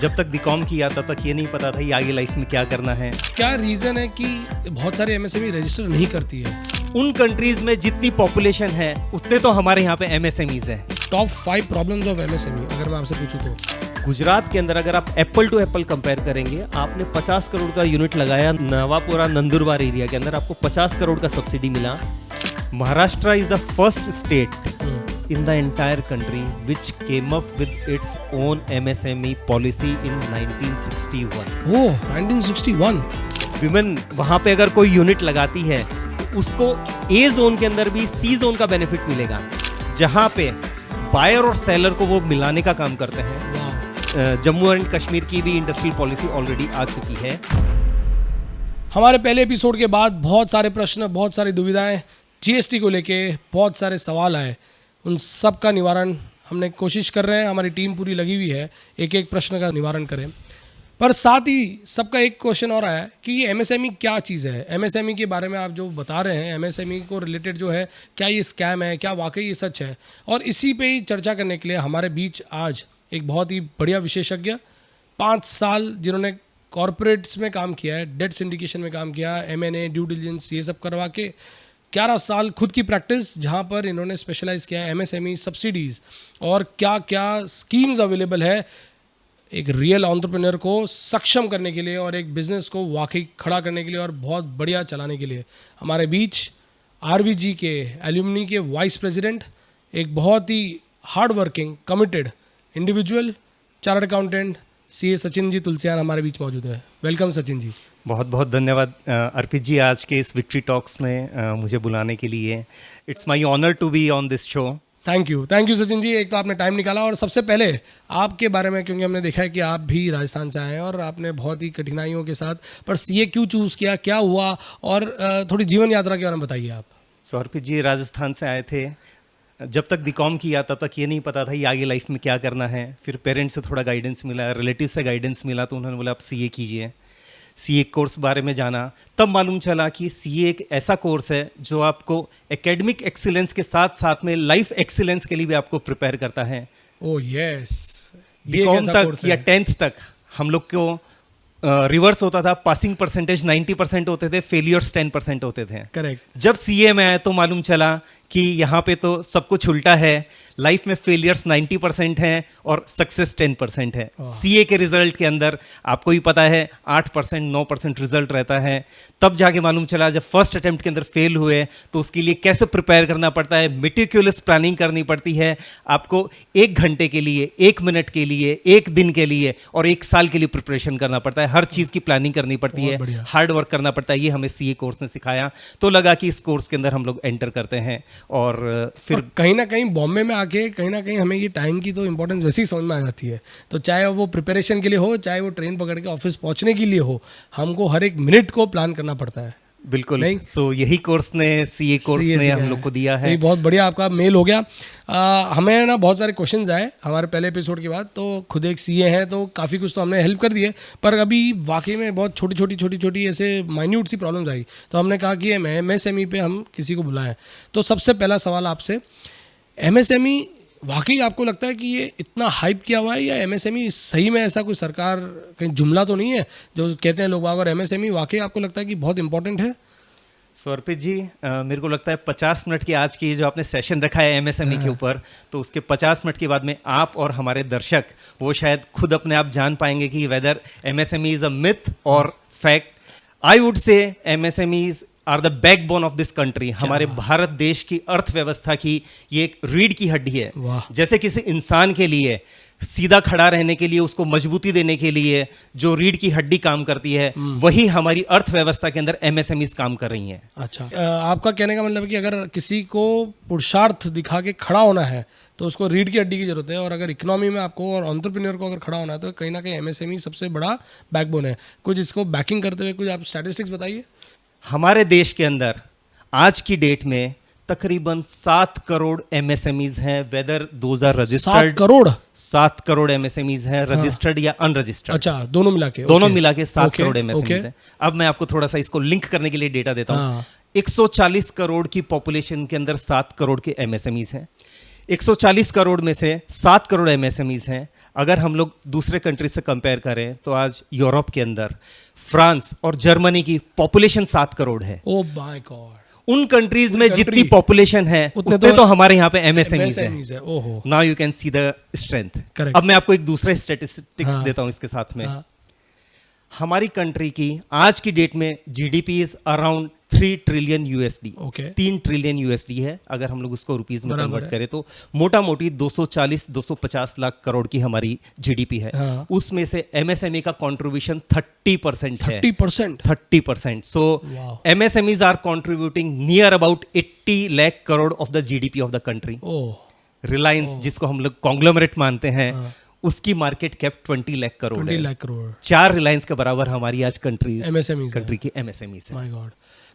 जब तक बीकॉम किया तब तक ये नहीं पता था ये आगे लाइफ में क्या करना है। क्या रीज़न है कि बहुत सारे एमएसएमई रजिस्टर नहीं करती है? उन कंट्रीज में जितनी पॉपुलेशन है उतने तो हमारे यहाँ पे एमएसएमईज हैं। टॉप 5 प्रॉब्लम्स ऑफ एमएसएमई अगर मैं आपसे पूछूं तो गुजरात के अंदर अगर आप एप्पल टू एप्पल कंपेयर करेंगे, आपने 50 करोड़ का यूनिट लगाया नवापुरा नंदुरबार एरिया के अंदर, आपको 50 करोड़ का सब्सिडी मिला। Maharashtra is the first state in the entire country which came up with its own MSME policy in 1961. Oh 1961। Women वहाँ पे अगर कोई यूनिट लगाती है तो उसको ए जोन के अंदर भी सी जोन का बेनिफिट मिलेगा, जहाँ पे बायर और सेलर को वो मिलाने का काम करते हैं। जम्मू एंड कश्मीर की भी इंडस्ट्रियल पॉलिसी ऑलरेडी आ चुकी है। हमारे पहले एपिसोड के बाद बहुत सारे प्रश्न, बहुत सारी दुविधाएं, जीएसटी को लेके बहुत सारे सवाल आए। उन सब का निवारण हमने कोशिश कर रहे हैं, हमारी टीम पूरी लगी हुई है एक एक प्रश्न का निवारण करें। पर साथ ही सबका एक क्वेश्चन और आया कि ये एमएसएमई क्या चीज़ है। एमएसएमई के बारे में आप जो बता रहे हैं, एमएसएमई को रिलेटेड जो है, क्या ये स्कैम है, क्या वाकई ये सच है? और इसी पे ही चर्चा करने के लिए हमारे बीच आज एक बहुत ही बढ़िया विशेषज्ञ, 5 साल जिन्होंने कॉरपोरेट्स में काम किया है, डेट सिंडिकेशन में काम किया, M&A, ड्यू डिलिजेंस, ये सब करवा के 11 साल खुद की प्रैक्टिस, जहाँ पर इन्होंने स्पेशलाइज़ किया है एमएसएमई सब्सिडीज़ और क्या क्या स्कीम्स अवेलेबल है एक रियल एंटरप्रेन्योर को सक्षम करने के लिए और एक बिज़नेस को वाकई खड़ा करने के लिए और बहुत बढ़िया चलाने के लिए। हमारे बीच आरवीजी के एल्यूमनी के वाइस प्रेसिडेंट, एक बहुत ही hard working committed individual, chartered accountant CA Sachin ji Tulsian हमारे बीच मौजूद है। वेलकम सचिन जी। बहुत बहुत धन्यवाद अर्पित जी, आज के इस विक्ट्री टॉक्स में मुझे बुलाने के लिए। It's my honour to be on this show. Thank you Sachin ji, एक तो आपने टाइम निकाला। और सबसे पहले आपके बारे में, क्योंकि हमने देखा है कि आप भी राजस्थान से आए हैं और आपने बहुत ही कठिनाइयों के साथ, पर CA क्यों चूज़ किया, क्या हुआ, और थोड़ी जीवन यात्रा के बारे में बताइए आप। सो अर्पित जी, राजस्थान से आए थे। जब तक बीकॉम किया तब तक ये नहीं पता था ये आगे लाइफ में क्या करना है। फिर पेरेंट्स से थोड़ा गाइडेंस मिला, रिलेटिव से गाइडेंस मिला, तो उन्होंने बोला आप CA कीजिए। CA कोर्स बारे में जाना, तब मालूम चला कि CA एक ऐसा कोर्स है जो आपको एकेडमिक एक्सीलेंस के साथ साथ में लाइफ एक्सीलेंस के लिए भी आपको प्रिपेयर करता है। ओह यस, बीकॉम तक या 10th तक हम लोग को रिवर्स होता था, पासिंग परसेंटेज 90% होते थे, फेलियर्स 10% होते थे। करेक्ट। जब CA में आया तो मालूम चला कि यहाँ पे तो सब कुछ उल्टा है, लाइफ में फेलियर्स 90% हैं और सक्सेस 10% है। CA के रिजल्ट के अंदर आपको भी पता है 8% 9% रिजल्ट रहता है। तब जाके मालूम चला जब फर्स्ट अटेम्प्ट के अंदर फेल हुए तो उसके लिए कैसे प्रिपेयर करना पड़ता है, मेटिकुलस प्लानिंग करनी पड़ती है। आपको 1 घंटे के लिए, 1 मिनट के लिए, 1 दिन के लिए और 1 साल के लिए प्रिपरेशन करना पड़ता है। हर चीज़ की प्लानिंग करनी पड़ती है, हार्ड वर्क करना पड़ता है। ये हमें CA कोर्स ने सिखाया, तो लगा कि इस कोर्स के अंदर हम लोग एंटर करते हैं। और फिर कहीं ना कहीं बॉम्बे में आके कहीं ना कहीं हमें ये टाइम की तो इम्पोर्टेंस वैसे ही समझ में आ जाती है। तो चाहे वो प्रिपरेशन के लिए हो, चाहे वो ट्रेन पकड़ के ऑफिस पहुंचने के लिए हो, हमको हर एक मिनट को प्लान करना पड़ता है। बिल्कुल नहीं। सो यही कोर्स ने, CA कोर्स ने हम लोग को दिया है। बहुत बढ़िया, आपका मेल हो गया। हमें ना बहुत सारे क्वेश्चंस आए हमारे पहले एपिसोड के बाद, तो खुद एक CA हैं तो काफ़ी कुछ तो हमने हेल्प कर दिए, पर अभी वाकई में बहुत छोटी छोटी ऐसे माइन्यूट सी प्रॉब्लम्स आई, तो हमने कहा कि MSME पे हम किसी को बुलाएं। तो सबसे पहला सवाल आपसे, MSME वाकई आपको लगता है कि ये इतना हाइप किया हुआ है, या MSME सही में ऐसा कोई सरकार कहीं जुमला तो नहीं है जो कहते हैं लोग, अगर MSME वाकई आपको लगता है कि बहुत इंपॉर्टेंट है? सो अर्पित जी, मेरे को लगता है 50 मिनट की आज की जो आपने सेशन रखा है MSME के ऊपर, तो उसके 50 मिनट के बाद में आप और हमारे दर्शक वो शायद खुद अपने आप जान पाएंगे कि whether MSME is a myth और fact. I would say MSMEs are the backbone of this country. हमारे भारत देश की अर्थव्यवस्था की ये एक रीढ़ की हड्डी है। जैसे किसी इंसान के लिए सीधा खड़ा रहने के लिए, उसको मजबूती देने के लिए जो रीढ़ की हड्डी काम करती है, वही हमारी अर्थव्यवस्था के अंदर MSMEs काम कर रही हैं। अच्छा, आपका कहने का मतलब है कि अगर किसी को पुरुषार्थ दिखा के खड़ा होना है तो उसको रीढ़ की हड्डी की जरूरत है, और अगर इकोनॉमी में आपको और एंटरप्रेन्योर को अगर खड़ा होना है तो कहीं ना कहीं MSME सबसे बड़ा बैकबोन है। कुछ इसको बैकिंग करते हुए कुछ आप स्टैटिस्टिक्स बताइए। हमारे देश के अंदर आज की डेट में तकरीबन 7 करोड़ MSMEs हैं, whether those are registered. 7 crore MSMEs हैं, रजिस्टर्ड या अनरजिस्टर्ड। अच्छा, दोनों मिला के 7 करोड़ MSMEs हैं। अब मैं आपको थोड़ा सा इसको लिंक करने के लिए डेटा देता हूँ। 140 करोड़ की पॉपुलेशन के अंदर 7 करोड़ के MSMEs हैं। 140 करोड़ में से 7 करोड़ MSMEs हैं। अगर हम लोग दूसरे कंट्री से कंपेयर करें तो आज यूरोप के अंदर फ्रांस और जर्मनी की पॉपुलेशन 7 करोड़ है। ओ माय गॉड, उन कंट्रीज में country, जितनी पॉपुलेशन है उतने तो हमारे यहाँ पे एमएसएमईज है। ओहो, now you can see the strength. Correct. अब मैं आपको एक दूसरा स्टैटिस्टिक्स हाँ. देता हूँ इसके साथ में। हाँ, हमारी कंट्री की आज की डेट में GDP is around 3 trillion USD. Okay, 3 trillion USD है। अगर हम लोग उसको रुपीस में बराबर कन्वर्ट है। करें तो मोटा मोटी 240-250 लाख करोड़ की हमारी जीडीपी है। हाँ। उसमें से एमएसएमई का कंट्रीब्यूशन 30% है। 30%। 30%। So Wow. MSMEs are contributing near about 80 lakh crore of the GDP of the country. Oh, Reliance जिसको हम लोग कॉन्ग्लोमरेट मानते हैं, हाँ। उसकी मार्केट कैप 20 लाख करोड़ 20 है। लाख करोड़ 4 रिलायंस के बराबर हमारी आज कंट्री MSMEs है। कंट्री की एमएसएमई है। माय गॉड,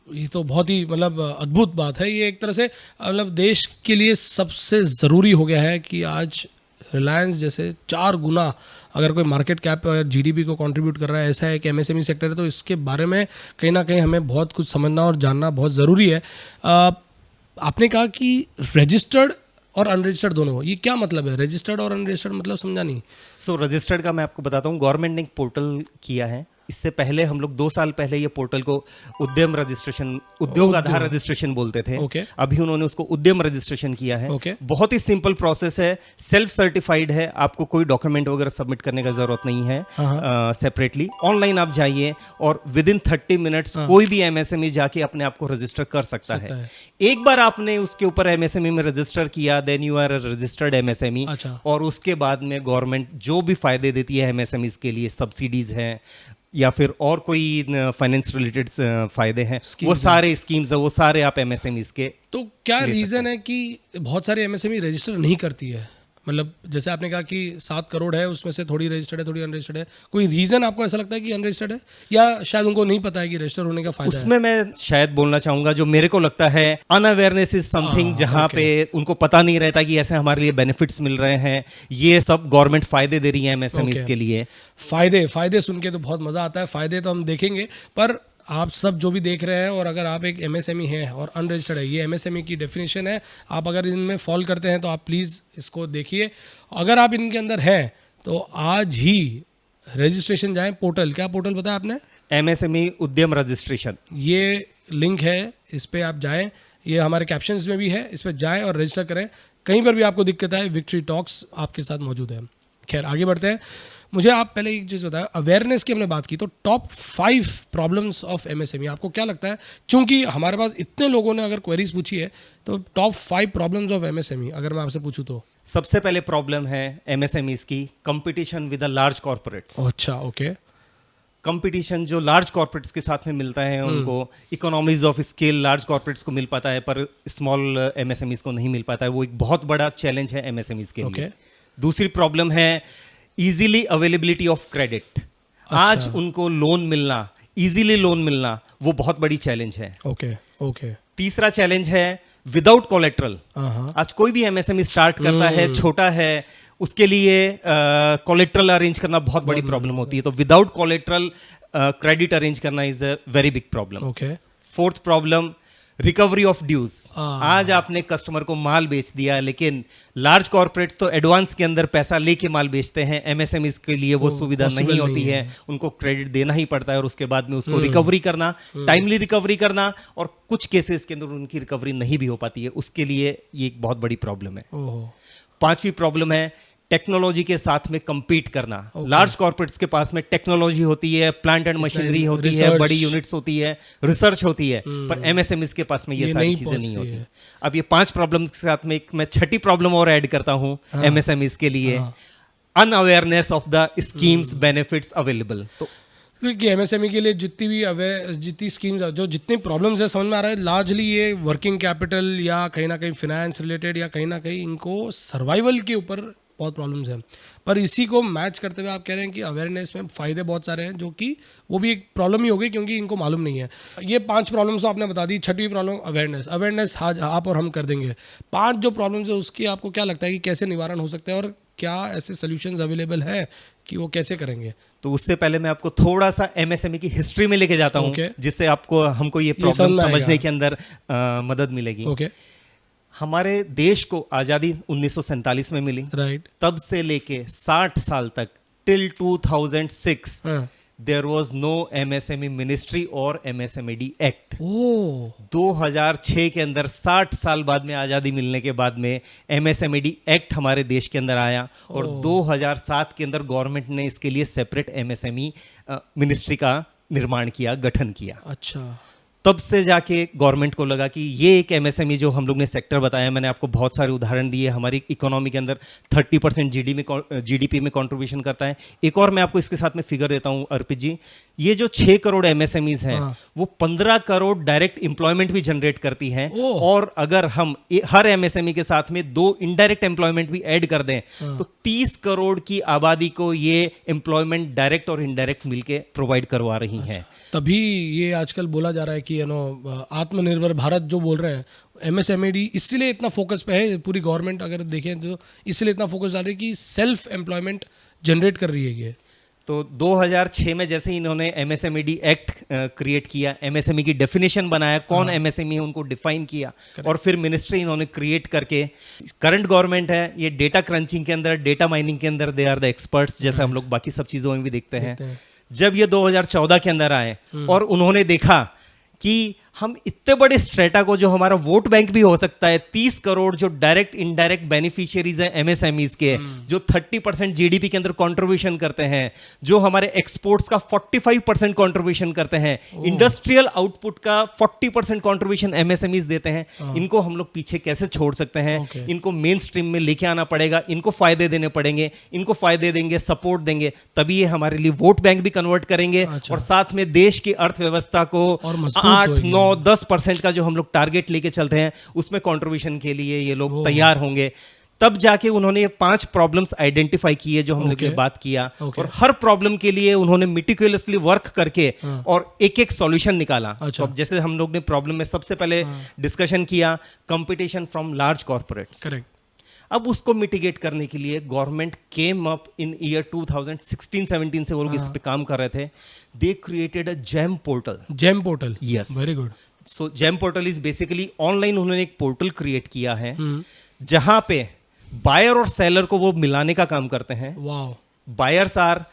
ये तो बहुत ही मतलब अद्भुत बात है। ये एक तरह से मतलब देश के लिए सबसे ज़रूरी हो गया है कि आज रिलायंस जैसे 4 गुना अगर कोई मार्केट कैप जीडीपी को कंट्रीब्यूट कर रहा है, ऐसा है कि एमएसएमई सेक्टर है, तो इसके बारे में कहीं ना कहीं हमें बहुत कुछ समझना और जानना बहुत ज़रूरी है। आपने कहा कि रजिस्टर्ड और अनरजिस्टर्ड दोनों हो, ये क्या मतलब है? रजिस्टर्ड और अनरजिस्टर्ड मतलब समझा नहीं। सो रजिस्टर्ड का मैं आपको बताता हूँ। गवर्नमेंट ने एक पोर्टल किया है। इससे पहले हम लोग 2 साल पहले ये पोर्टल को उद्यम रजिस्ट्रेशन, उद्योग आधार रजिस्ट्रेशन बोलते थे। ओके। अभी उन्होंने उसको उद्यम रजिस्ट्रेशन किया है। ओके। बहुत ही सिंपल प्रोसेस है, सेल्फ सर्टिफाइड है, आपको कोई डॉक्यूमेंट वगैरह सबमिट करने का जरूरत नहीं है। सेपरेटली ऑनलाइन आप जाइए और विद इन 30 मिनट्स कोई भी एमएसएमई जाके अपने आप को रजिस्टर कर सकता है। एक बार आपने उसके ऊपर एमएसएमई में रजिस्टर किया, then you are registered MSME. अच्छा। और उसके बाद में गवर्नमेंट जो भी फायदे देती है एमएसएमईज के लिए, सब्सिडीज हैं या फिर और कोई फाइनेंस रिलेटेड फायदे हैं, वो सारे स्कीम्स है, वो सारे आप एमएसएमईज के। तो क्या रीज़न है कि बहुत सारी एमएसएमई रजिस्टर नहीं करती है? मतलब जैसे आपने कहा कि 7 करोड़ है, उसमें से थोड़ी रजिस्टर्ड है, थोड़ी अनरजिस्टर्ड है। कोई रीज़न आपको ऐसा लगता है कि अनरजिस्टर्ड है, या शायद उनको नहीं पता है कि रजिस्टर होने का फायदा है? उसमें मैं शायद बोलना चाहूंगा, जो मेरे को लगता है अनअवेयरनेस इज समथिंग, जहां पे उनको पता नहीं रहता कि ऐसे हमारे लिए बेनिफिट्स मिल रहे हैं, ये सब गवर्नमेंट फायदे दे रही है एमएसएमईज के लिए। फायदे सुन के तो बहुत मज़ा आता है। फायदे तो हम देखेंगे, पर आप सब जो भी देख रहे हैं और अगर आप एक एमएसएमई हैं और अनरजिस्टर्ड है, ये एमएसएमई की डेफिनेशन है, आप अगर इनमें फॉल करते हैं तो आप प्लीज़ इसको देखिए। अगर आप इनके अंदर हैं तो आज ही रजिस्ट्रेशन जाएं। पोर्टल, क्या पोर्टल बताया आपने? एमएसएमई उद्यम रजिस्ट्रेशन, ये लिंक है, इस पर आप जाएं। ये हमारे कैप्शंस में भी है, इस पर जाएं और रजिस्टर करें। कहीं पर भी आपको दिक्कत आए, विक्ट्री टॉक्स आपके साथ मौजूद है। खैर, आगे बढ़ते हैं। मुझे आप पहले एक चीज़ बताया, अवेयरनेस की हमने बात की, तो टॉप 5 प्रॉब्लम्स ऑफ एमएसएमई आपको क्या लगता है? चूंकि हमारे पास इतने लोगों ने अगर क्वेरीज पूछी है, तो टॉप 5 प्रॉब्लम्स ऑफ एमएसएमई अगर मैं आपसे पूछूं तो? सबसे पहले प्रॉब्लम है एमएसएमईज की competition with the large corporates. अच्छा, ओके। कंपटीशन जो लार्ज कॉर्पोरेट्स के साथ में मिलता है, उनको economies of scale large corporates को मिल पाता है, पर स्मॉल एमएसएमईज को नहीं मिल पाता है। वो एक बहुत बड़ा चैलेंज है एमएसएमईज के लिए। दूसरी प्रॉब्लम है इजीली अवेलेबिलिटी ऑफ क्रेडिट। आज उनको लोन मिलना, इजीली लोन मिलना, वो बहुत बड़ी चैलेंज है। ओके। तीसरा चैलेंज है विदाउट कोलेट्रल। आज कोई भी एमएसएमई स्टार्ट करता है, छोटा है, उसके लिए कोलेट्रल अरेंज करना बहुत बड़ी प्रॉब्लम होती है। तो विदाउट कोलेट्रल क्रेडिट अरेंज करना is a very big problem. Okay. Fourth problem recovery of dues. आज आपने कस्टमर को माल बेच दिया, लेकिन लार्ज कॉर्पोरेट्स तो एडवांस के अंदर पैसा लेके माल बेचते हैं। एमएसएमईज के लिए वो सुविधा नहीं होती है, उनको क्रेडिट देना ही पड़ता है और उसके बाद में उसको रिकवरी करना, टाइमली रिकवरी करना, और कुछ केसेस के अंदर उनकी रिकवरी नहीं भी हो पाती है। उसके लिए ये एक बहुत बड़ी प्रॉब्लम है। पांचवी प्रॉब्लम है टेक्नोलॉजी के साथ में compete करना। लार्ज कॉर्पोरेट्स के पास में टेक्नोलॉजी होती है, प्लांट एंड मशीनरी होती है, बड़ी यूनिट्स होती है, रिसर्च होती है, पर एमएसएमईज के पास में ये सारी चीजें नहीं होती। अब ये 5 प्रॉब्लम्स के साथ में एक मैं छठी प्रॉब्लम और ऐड करता हूँ एमएसएमईज के लिए, unawareness of the schemes benefits available. तो क्योंकि एमएसएमई के लिए जितनी स्कीम्स, जो जितनी प्रॉब्लम्स है, समझ में आ रहा है लार्जली ये वर्किंग कैपिटल या कहीं ना कहीं फिनेंस रिलेटेड या कहीं ना कहीं इनको सर्वाइवल के ऊपर बहुत प्रॉब्लम्स हैं। पर इसी को मैच करते हुए आप कह रहे हैं कि अवेयरनेस में फ़ायदे बहुत सारे हैं, जो कि वो भी एक प्रॉब्लम ही हो गई क्योंकि इनको मालूम नहीं है। ये 5 प्रॉब्लम्स तो आपने बता दी। छठी प्रॉब्लम अवेयरनेस आप और हम कर देंगे। 5 जो प्रॉब्लम्स है उसकी आपको क्या लगता है कि कैसे निवारण हो सकते हैं और क्या ऐसे सोल्यूशंस अवेलेबल हैं कि वो कैसे करेंगे? तो उससे पहले मैं आपको थोड़ा सा एमएसएमई की हिस्ट्री में लेके जाता हूँ, जिससे हमको ये प्रॉब्लम समझने के अंदर मदद मिलेगी। हमारे देश को आज़ादी 1947 में मिली, राइट। तब से लेके 60 साल तक टिल 2006 हाँ। There was no MSME ministry और एमएसएमईडी एक्ट। ओ 2006 के अंदर 60 साल बाद में आज़ादी मिलने के बाद में एमएसएमईडी एक्ट हमारे देश के अंदर आया और 2007 के अंदर गवर्नमेंट ने इसके लिए सेपरेट एमएसएमई मिनिस्ट्री का निर्माण किया, गठन किया। अच्छा। तब से जाके गवर्नमेंट को लगा कि ये एक एमएसएमई जो हम लोग ने सेक्टर बताया, मैंने आपको बहुत सारे उदाहरण दिए, हमारी इकोनॉमी के अंदर 30% जीडीपी में कंट्रीब्यूशन करता है। एक और मैं आपको इसके साथ में फिगर देता हूं अर्पित जी, ये जो 6 करोड़ एमएसएमईज हैं वो 15 करोड़ डायरेक्ट एम्प्लॉयमेंट भी जनरेट करती हैं और अगर हम हर एमएसएमई के साथ में 2 इनडायरेक्ट एम्प्लॉयमेंट भी ऐड कर दें तो 30 करोड़ की आबादी को ये एम्प्लॉयमेंट डायरेक्ट और इनडायरेक्ट मिलके प्रोवाइड करवा रही हैं। तभी ये आजकल बोला जा रहा है कि आत्मनिर्भर भारत जो बोल रहे हैं, एमएसएमईडी इसीलिए इतना फोकस पे है, पूरी गवर्नमेंट अगर देखें तो इसीलिए इतना फोकस डाल रही है कि सेल्फ एम्प्लॉयमेंट जनरेट कर रही है ये। तो 2006 में जैसे ही इन्होंने एमएसएमईडी एक्ट क्रिएट किया, एमएसएमई की डेफिनेशन बनाया, कौन एमएसएमई है उनको डिफाइन किया और फिर मिनिस्ट्री इन्होंने क्रिएट करके, करंट गवर्नमेंट है ये डेटा क्रंचिंग के अंदर, डेटा माइनिंग के अंदर दे आर द एक्सपर्ट्स, जैसे हम लोग बाकी सब चीज़ों में भी देखते हैं। जब ये 2014 के अंदर आए और उन्होंने देखा कि हम इतने बड़े स्ट्रेटा को, जो हमारा वोट बैंक भी हो सकता है, 30 करोड़ जो डायरेक्ट इनडायरेक्ट बेनिफिशियरीज हैं एमएसएमईज के, जो 30% जीडीपी के अंदर कंट्रीब्यूशन करते हैं, जो हमारे एक्सपोर्ट्स का 45% कंट्रीब्यूशन करते हैं, इंडस्ट्रियल आउटपुट का 40% कंट्रीब्यूशन एमएसएमईज देते हैं, इनको हम लोग पीछे कैसे छोड़ सकते हैं? इनको मेन स्ट्रीम में लेके आना पड़ेगा, इनको फायदे देने पड़ेंगे, इनको फायदे देंगे, सपोर्ट देंगे, तभी ये हमारे लिए वोट बैंक भी कन्वर्ट करेंगे और साथ में देश की अर्थव्यवस्था को 8-9-10% का जो हम लोग टारगेट लेके चलते हैं उसमें कंट्रीब्यूशन के लिए ये लोग तैयार होंगे। तब जाके उन्होंने ये 5 प्रॉब्लम्स आइडेंटिफाई किए जो हम लोग ने बात किया और हर प्रॉब्लम के लिए उन्होंने मेटिकुलसली वर्क करके और एक सॉल्यूशन निकाला। तो अब जैसे हम लोग ने प्रॉब्लम में सबसे पहले डिस्कशन किया competition from large corporates. Correct. अब उसको मिटिगेट करने के लिए government came up in year 2016-17 से वो लोग इस पे काम कर रहे थे। They created a GeM portal. GeM portal, yes, very good. So GeM portal is basically online उन्होंने एक पोर्टल क्रिएट किया है जहां पे बायर और सेलर को वो मिलाने का काम करते हैं। Wow. Buyers are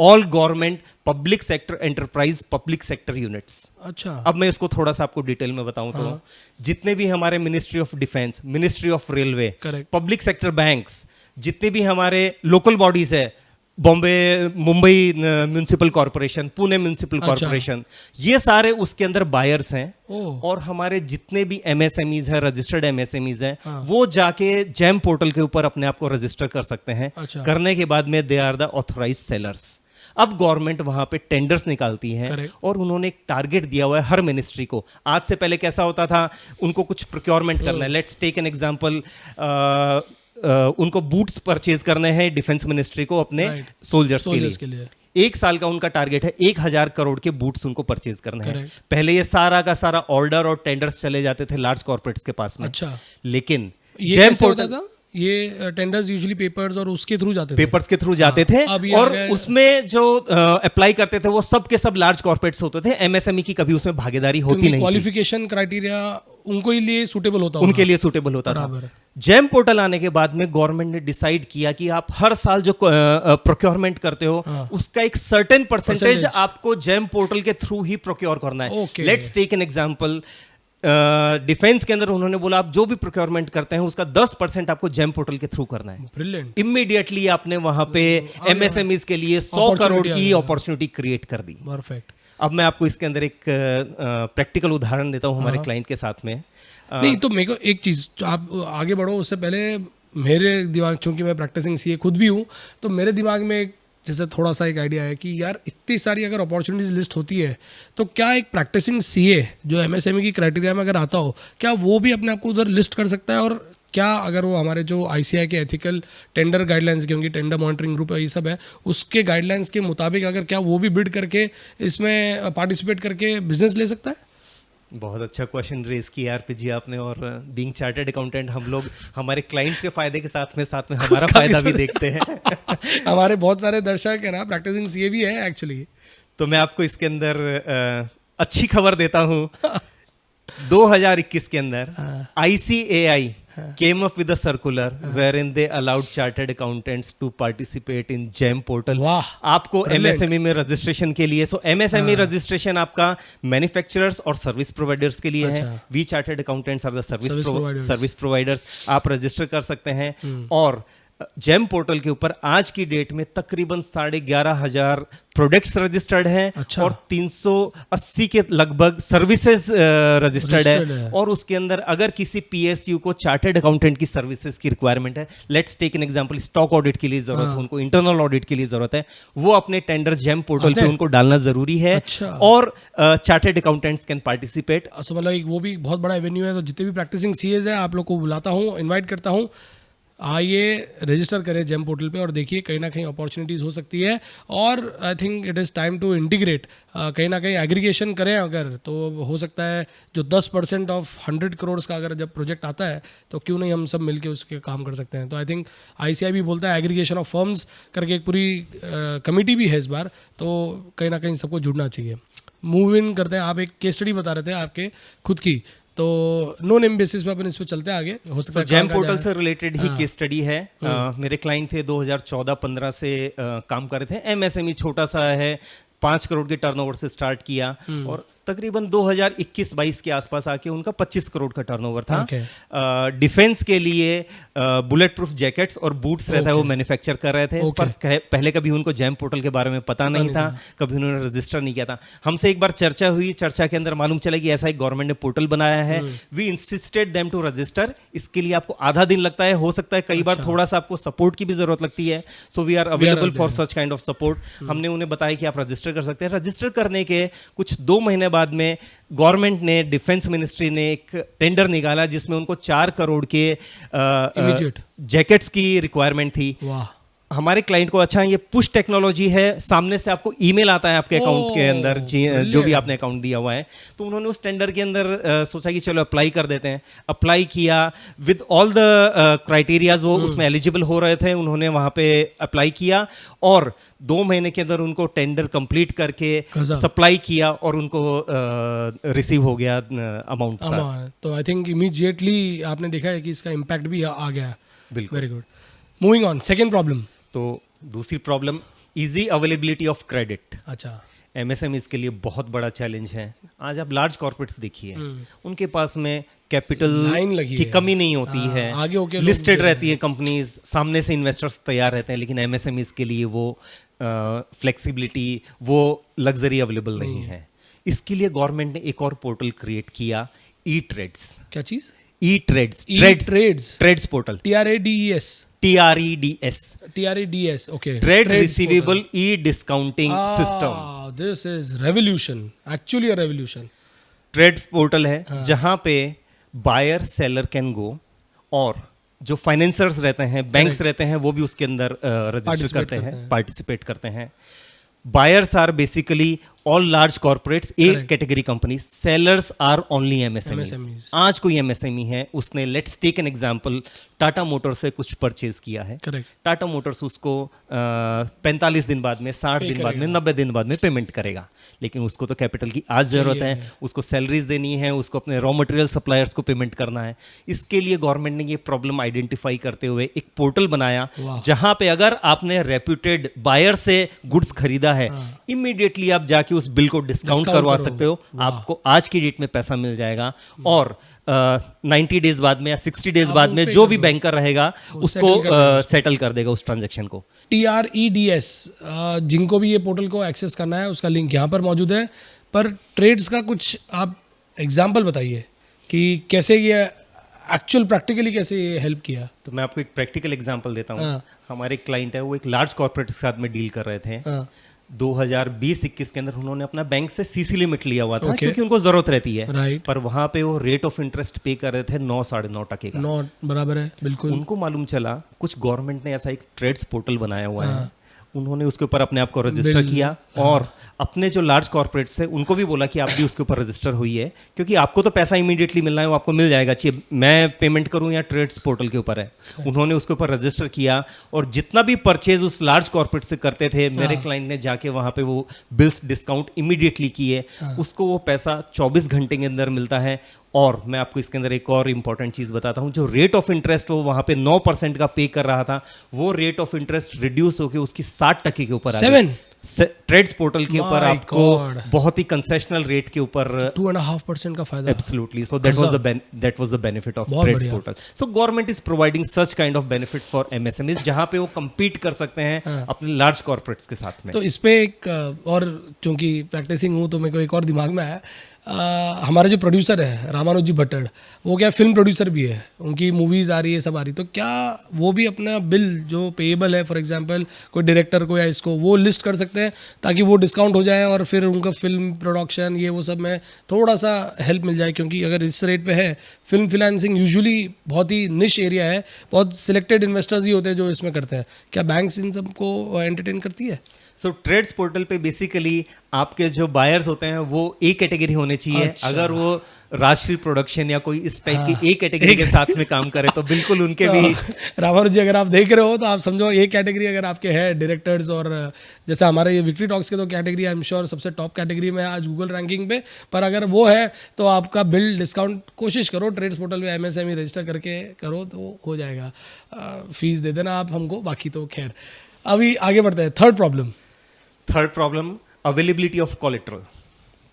all government public sector enterprise public sector units. अच्छा। अब मैं इसको थोड़ा सा आपको डिटेल में बताऊं तो जितने भी हमारे ministry of defence, ministry of railway, public sector banks, जितने भी हमारे लोकल बॉडीज है, Bombay Mumbai municipal corporation, Pune municipal corporation, ये सारे उसके अंदर बायर्स हैं और हमारे जितने भी एमएसएमईज हैं, रजिस्टर्ड एमएसएमईज हैं, वो जाके जेम पोर्टल के ऊपर अपने आप को रजिस्टर कर सकते हैं। करने के बाद में they are the authorised sellers. अब गवर्नमेंट वहां पे टेंडर्स निकालती है और उन्होंने एक टारगेट दिया हुआ है हर मिनिस्ट्री को। आज से पहले कैसा होता था, उनको कुछ प्रोक्योरमेंट करना है, लेट्स टेक एन एग्जांपल, उनको बूट्स परचेज करने हैं डिफेंस मिनिस्ट्री को अपने सोल्जर्स के लिए। 1 साल का उनका टारगेट है, 1000 करोड़ के बूट्स उनको परचेज करने हैं। पहले ये सारा का सारा ऑर्डर और टेंडर्स चले जाते थे लार्ज कॉर्पोरेट्स के पास में। अच्छा। लेकिन जेम पोर्टल, ये टेंडर्स यूजुअली पेपर्स और उसके थ्रू जाते थे, पेपर्स के थ्रू जाते थे और उसमें जो अप्लाई करते थे वो सब के सब लार्ज कॉर्पोरेट्स होते थे। एमएसएमई की कभी उसमें भागीदारी होती नहीं। क्वालिफिकेशन क्राइटेरिया उनके लिए सूटेबल होता, उनके लिए सूटेबल होता था। जेम पोर्टल आने के बाद में गवर्नमेंट ने डिसाइड किया कि आप हर साल जो प्रोक्योरमेंट करते हो उसका एक सर्टेन परसेंटेज आपको जेम पोर्टल के थ्रू ही प्रोक्योर करना है। Let's take an example, defence के अंदर उन्होंने बोला आप जो भी प्रोक्योरमेंट करते हैं उसका 10% आपको जेम पोर्टल के थ्रू करना है। ब्रिलियंट। इमीडिएटली आपने वहां पे एमएसएमईज के लिए 100 करोड़ की अपॉर्चुनिटी क्रिएट कर दी। परफेक्ट। अब मैं आपको इसके अंदर एक प्रैक्टिकल उदाहरण देता हूं हमारे क्लाइंट के साथ में। नहीं तो मेरे को एक चीज, आप आगे बढ़ो उससे पहले मेरे दिमाग, चूंकि मैं प्रैक्टिसिंग सीए खुद भी हूँ, तो मेरे दिमाग में जैसे थोड़ा सा एक आइडिया है कि यार इतनी सारी अगर अपॉर्चुनिटीज लिस्ट होती है तो क्या एक प्रैक्टिसिंग सीए जो एमएसएमई की क्राइटेरिया में अगर आता हो, क्या वो भी अपने आप को उधर लिस्ट कर सकता है? और क्या अगर वो हमारे जो आईसीआई के एथिकल टेंडर गाइडलाइंस, क्योंकि टेंडर मॉनिटरिंग ग्रुप है ये सब है, उसके गाइडलाइंस के मुताबिक अगर क्या वो भी बिड करके इसमें पार्टिसिपेट करके बिजनेस ले सकता है? बहुत अच्छा क्वेश्चन रेज किया आरपी जी आपने। और बीइंग चार्टर्ड अकाउंटेंट हम लोग हमारे क्लाइंट्स के फायदे के साथ में हमारा फायदा भी देखते हैं। हमारे बहुत सारे दर्शक है ना प्रैक्टिसिंग सीए भी है एक्चुअली। तो मैं आपको इसके अंदर अच्छी खबर देता हूँ। 2021 के अंदर ICAI came up with a circular wherein they allowed chartered accountants to participate in GEM portal. वाह, आपको MSME में रजिस्ट्रेशन के लिए, MSME रजिस्ट्रेशन आपका मैन्युफैक्चरर्स और सर्विस प्रोवाइडर्स के लिए है. We chartered accountants are the service providers. आप रजिस्टर कर सकते हैं. और जेम पोर्टल के ऊपर आज की डेट में तकरीबन 11,500 प्रोडक्ट्स रजिस्टर्ड हैं. अच्छा. और 380 के लगभग सर्विसेज रजिस्टर्ड है. और उसके अंदर अगर किसी PSU को चार्टर्ड अकाउंटेंट की सर्विसेज की रिक्वायरमेंट है, let's take an example, stock audit के लिए जरूरत है, उनको इंटरनल ऑडिट के लिए जरूरत है, वो अपने टेंडर जेम पोर्टल पे उनको डालना जरूरी है. अच्छा. और चार्टर्ड अकाउंटेंट्स कैन पार्टिसिपेट. सो मतलब वो भी बहुत बड़ा एवेन्यू है. तो जितने भी प्रैक्टिसिंग CAs है, आप लोग को बुलाता हूँ, इन्वाइट करता हूँ, आइए रजिस्टर करें जेम पोर्टल पे और देखिए कहीं ना कहीं अपॉर्चुनिटीज़ हो सकती है. और I think it is time to integrate, कहीं ना कहीं एग्रीगेशन करें अगर, तो हो सकता है जो 10% ऑफ 100 करोड़ का अगर जब प्रोजेक्ट आता है तो क्यों नहीं हम सब मिलके उसके काम कर सकते हैं. तो आई थिंक ICAI भी बोलता है एग्रीगेशन ऑफ फर्म्स करके एक पूरी कमेटी भी है इस बार, तो कहीं ना कहीं सबको जुड़ना चाहिए. मूव इन करते हैं. आप एक केस स्टडी बता रहे थे आपके खुद की, तो नो नेम बेसिस पे अपन इस पे चलते हैं आगे. हो सकता है जेम पोर्टल से रिलेटेड ही केस स्टडी है. मेरे क्लाइंट थे 2014-15 से काम कर रहे थे. MSME छोटा सा है, 5 करोड़ के टर्नओवर से स्टार्ट किया और तकरीबन 2021-22 के आसपास आके उनका 25 करोड़ का टर्नओवर था. डिफेंस के लिए बुलेट प्रूफ जैकेट्स और बूट्स रहता है वो मैन्युफैक्चर कर रहे थे. पर पहले कभी उनको जेम पोर्टल के बारे में पता नहीं था, कभी उन्होंने रजिस्टर नहीं किया था. हमसे एक बार चर्चा हुई, चर्चा के अंदर मालूम चला कि ऐसा एक गवर्नमेंट ने पोर्टल बनाया है. We insisted them to register. इसके लिए आपको आधा दिन लगता है, हो सकता है कई बार थोड़ा सा आपको सपोर्ट की भी जरूरत लगती है. So we are available for such kind of support. हमने उन्हें बताया कि आप रजिस्टर कर सकते हैं. रजिस्टर करने के कुछ 2 महीने बाद में गवर्नमेंट ने, डिफेंस मिनिस्ट्री ने एक टेंडर निकाला जिसमें उनको 4 करोड़ के जैकेट्स की रिक्वायरमेंट थी. वाह. हमारे क्लाइंट को अच्छा ये पुश टेक्नोलॉजी है, सामने से आपको ईमेल आता है आपके अकाउंट के अंदर जो भी आपने अकाउंट दिया हुआ है. तो उन्होंने उस टेंडर के अंदर सोचा कि चलो अप्लाई कर देते हैं. अप्लाई किया विद ऑल द क्राइटेरियाज, वो उसमें एलिजिबल हो रहे थे. उन्होंने वहाँ पे अप्लाई किया और 2 महीने के अंदर उनको टेंडर कंप्लीट करके सप्लाई किया और उनको रिसीव हो गया अमाउंट. तो आई थिंक इमीडिएटली आपने देखा है कि इसका इम्पैक्ट भी आ गया. बिल्कुल. Very good. Moving on, second problem. तो दूसरी problem, easy availability of credit. अच्छा. MSMEs के लिए बहुत बड़ा चैलेंज है. आज आप लार्ज कॉर्पोरेट्स देखिए, उनके पास में कैपिटल की कमी नहीं होती है, आगे होके लिस्टेड रहती है कंपनीज, सामने से इन्वेस्टर्स तैयार रहते हैं. लेकिन MSMEs के लिए वो फ्लेक्सिबिलिटी, वो लग्जरी अवेलेबल नहीं है. इसके लिए गवर्नमेंट ने एक और पोर्टल क्रिएट किया, E-Trades. क्या चीज? E-Trades. TReDS portal. TREDS. Okay. Trade Receivable E-Discounting System. This is revolution. Actually a revolution. Trade portal है जहां पे बायर सेलर कैन गो, और जो फाइनेंसर्स रहते हैं, बैंक्स रहते हैं, वो भी उसके अंदर रजिस्टर करते हैं, पार्टिसिपेट करते हैं. Buyers are basically all large corporates, A category companies. Sellers are only MSMEs. आज कोई MSME है, उसने let's take an example, Tata motors से कुछ परचेज किया है. टाटा मोटर्स उसको 45 दिन बाद में, 60 दिन बाद में, 90 दिन बाद में पेमेंट करेगा. लेकिन उसको तो कैपिटल की आज जरूरत है, उसको सैलरीज देनी है, उसको अपने रॉ मटेरियल सप्लायर्स को पेमेंट करना है. इसके लिए गवर्नमेंट ने ये प्रॉब्लम आइडेंटिफाई करते हुए एक पोर्टल बनाया जहां पे अगर आपने रेप्यूटेड बायर से गुड्स खरीदा है, इमीडिएटली आप जाके उस बिल को डिस्काउंट करवा सकते हो. आपको आज की डेट में पैसा मिल जाएगा और 90 डेज बाद में या 60 डेज बाद में जो भी बैंकर रहेगा उसको सेटल कर देगा उस ट्रांजैक्शन को. TREDS, जिनको भी ये पोर्टल को एक्सेस करना है उसका लिंक यहाँ पर मौजूद है. पर ट्रेड्स का कुछ आप एग्जांपल बताइए कि कैसे ये एक्चुअल प्रैक्टिकली कैसे ये हेल्प किया. तो मैं आपको एक प्रैक्टिकल एग्जांपल देता हूँ. हमारे एक क्लाइंट है, वो एक लार्ज कॉर्पोरेट के साथ में डील कर रहे थे. 2020-21 के अंदर उन्होंने अपना बैंक से CC लिमिट लिया हुआ था, क्योंकि उनको जरूरत रहती है. पर वहां पे वो रेट ऑफ इंटरेस्ट पे कर रहे थे 9-9.5% का. 9 बराबर है. बिल्कुल. उनको मालूम चला कुछ गवर्नमेंट ने ऐसा एक ट्रेड्स पोर्टल बनाया हुआ है. उन्होंने उसके ऊपर अपने आप को रजिस्टर किया और अपने जो लार्ज कॉर्पोरेट्स थे उनको भी बोला कि आप भी उसके ऊपर रजिस्टर हुई है, क्योंकि आपको तो पैसा इमीडिएटली मिलना है, वो आपको मिल जाएगा, चाहिए मैं पेमेंट करूं या ट्रेड्स पोर्टल के ऊपर है. उन्होंने उसके ऊपर रजिस्टर किया और जितना भी परचेज उस लार्ज कॉर्पोरेट से करते थे, मेरे क्लाइंट ने जाके वहां पे वो बिल्स डिस्काउंट इमीडिएटली किए. उसको वो पैसा 24 घंटे के अंदर मिलता है और मैं आपको इसके अंदर एक और इंपॉर्टेंट चीज़ बताता हूँ, जो रेट ऑफ इंटरेस्ट वो वहाँ पे 9% का पे कर रहा था, वो रेट ऑफ इंटरेस्ट रिड्यूस होकर उसकी 60% के ऊपर आ गई। 7 ट्रेड्स पोर्टल के ऊपर My आपको God. बहुत ही कंसेशनल रेट के ऊपर 2.5% का फायदा। Absolutely. So that was the benefit of बहुत Trades बढ़िया। Portal. So government is providing such kind of benefits for MSMEs जहाँ पे वो compete कर सकते हैं अपने large corporates के साथ में। तो इस पे एक और चूंकि प्रैक्टिसिंग हूँ तो मेरे को एक और दिमाग में आया, हमारे जो प्रोड्यूसर है रामानुज जी भट्टड़, वो क्या फिल्म प्रोड्यूसर भी है, उनकी मूवीज़ आ रही है, सब आ रही, तो क्या वो भी अपना बिल जो पेएबल है फॉर एग्जांपल कोई डायरेक्टर को या इसको, वो लिस्ट कर सकते हैं ताकि वो डिस्काउंट हो जाए और फिर उनका फिल्म प्रोडक्शन ये वो सब में थोड़ा सा हेल्प मिल जाए? क्योंकि अगर इस रेट पे है, फिल्म फिनेंसिंग यूजुअली बहुत ही निश एरिया है, बहुत सिलेक्टेड इन्वेस्टर्स ही होते हैं जो इसमें करते हैं, क्या बैंक्स इन सबको एंटरटेन करती है? सो ट्रेड्स पोर्टल पे बेसिकली आपके जो बायर्स होते हैं वो ए कैटेगरी होने चाहिए। अच्छा। अगर वो राजश्री प्रोडक्शन या कोई इस टाइप की ए कैटेगरी के साथ में काम करे तो बिल्कुल उनके भी रामानुज जी अगर आप देख रहे हो तो आप समझो ए कैटेगरी अगर आपके है डायरेक्टर्स, और जैसे हमारे ये विक्ट्री टॉक्स के तो कैटेगरी आई एम श्योर सबसे टॉप कैटेगरी में है आज गूगल रैंकिंग पे, पर अगर वो है तो आपका बिल डिस्काउंट कोशिश करो, ट्रेड्स पोर्टल पे MSME रजिस्टर करके करो तो हो जाएगा। फीस दे देना आप हमको, बाकी तो खैर। अभी आगे बढ़ते हैं। Third problem availability of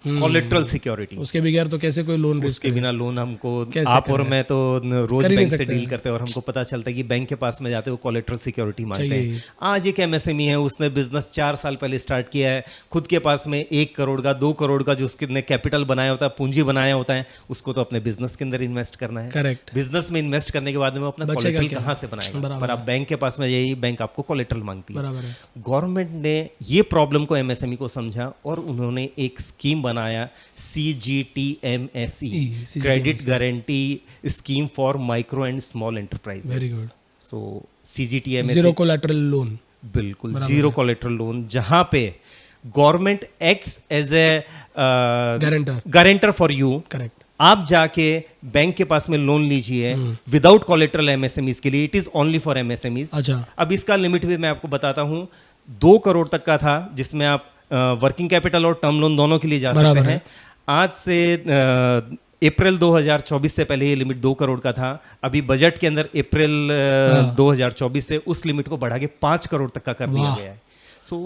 collateral security. उसके बगैर तो कैसे कोई लोन, उसके बिना लोन हमको, कैसे आप और मैं तो रोज कर ही बैंक नहीं से सकते डील हैं। करते हैं और हमको पता चलता है कि बैंक के पास में जाते हैं वो कोलेट्रल सिक्योरिटी मांगते चाहिए। हैं। आज एक MSME है, उसने बिजनेस 4 साल पहले स्टार्ट किया है, खुद के पास में 1 करोड़ का 2 करोड़ का जो उसने कैपिटल बनाया होता है, पूंजी बनाया होता है, उसको तो अपने बिजनेस के अंदर इन्वेस्ट करना है। करेक्ट। बिजनेस में इन्वेस्ट करने के बाद में वो अपना बचेगा कोलेट्रल क्या? कहाँ से बनाएगा? बराबर पर आप बैंक के पास में यही बैंक आपको कोलेट्रल मांगती है। बराबर है। गवर्नमेंट ने ये प्रॉब्लम को MSME को समझा और उन्होंने एक स्कीम बनाया CGTMSE, credit guarantee scheme for micro and small enterprises. Very good. So CGTMSE zero collateral loan, बिल्कुल जीरो कोलेट्रल लोन, जहां पे government acts as a guarantor for you. Correct. आप जाके बैंक के पास में लोन लीजिए विदाउट कोलेट्रल MSMEs के लिए, it is only for MSMEs। अच्छा। अब इसका लिमिट भी मैं आपको बताता हूँ, 2 करोड़ तक का था जिसमें आप वर्किंग कैपिटल और टर्म लोन दोनों के लिए जा सकते हैं। आज से अप्रैल 2024 से पहले ये लिमिट 2 करोड़ का था, अभी बजट के अंदर अप्रैल 2024 से उस लिमिट को बढ़ा के 5 करोड़ तक का कर दिया गया है। सो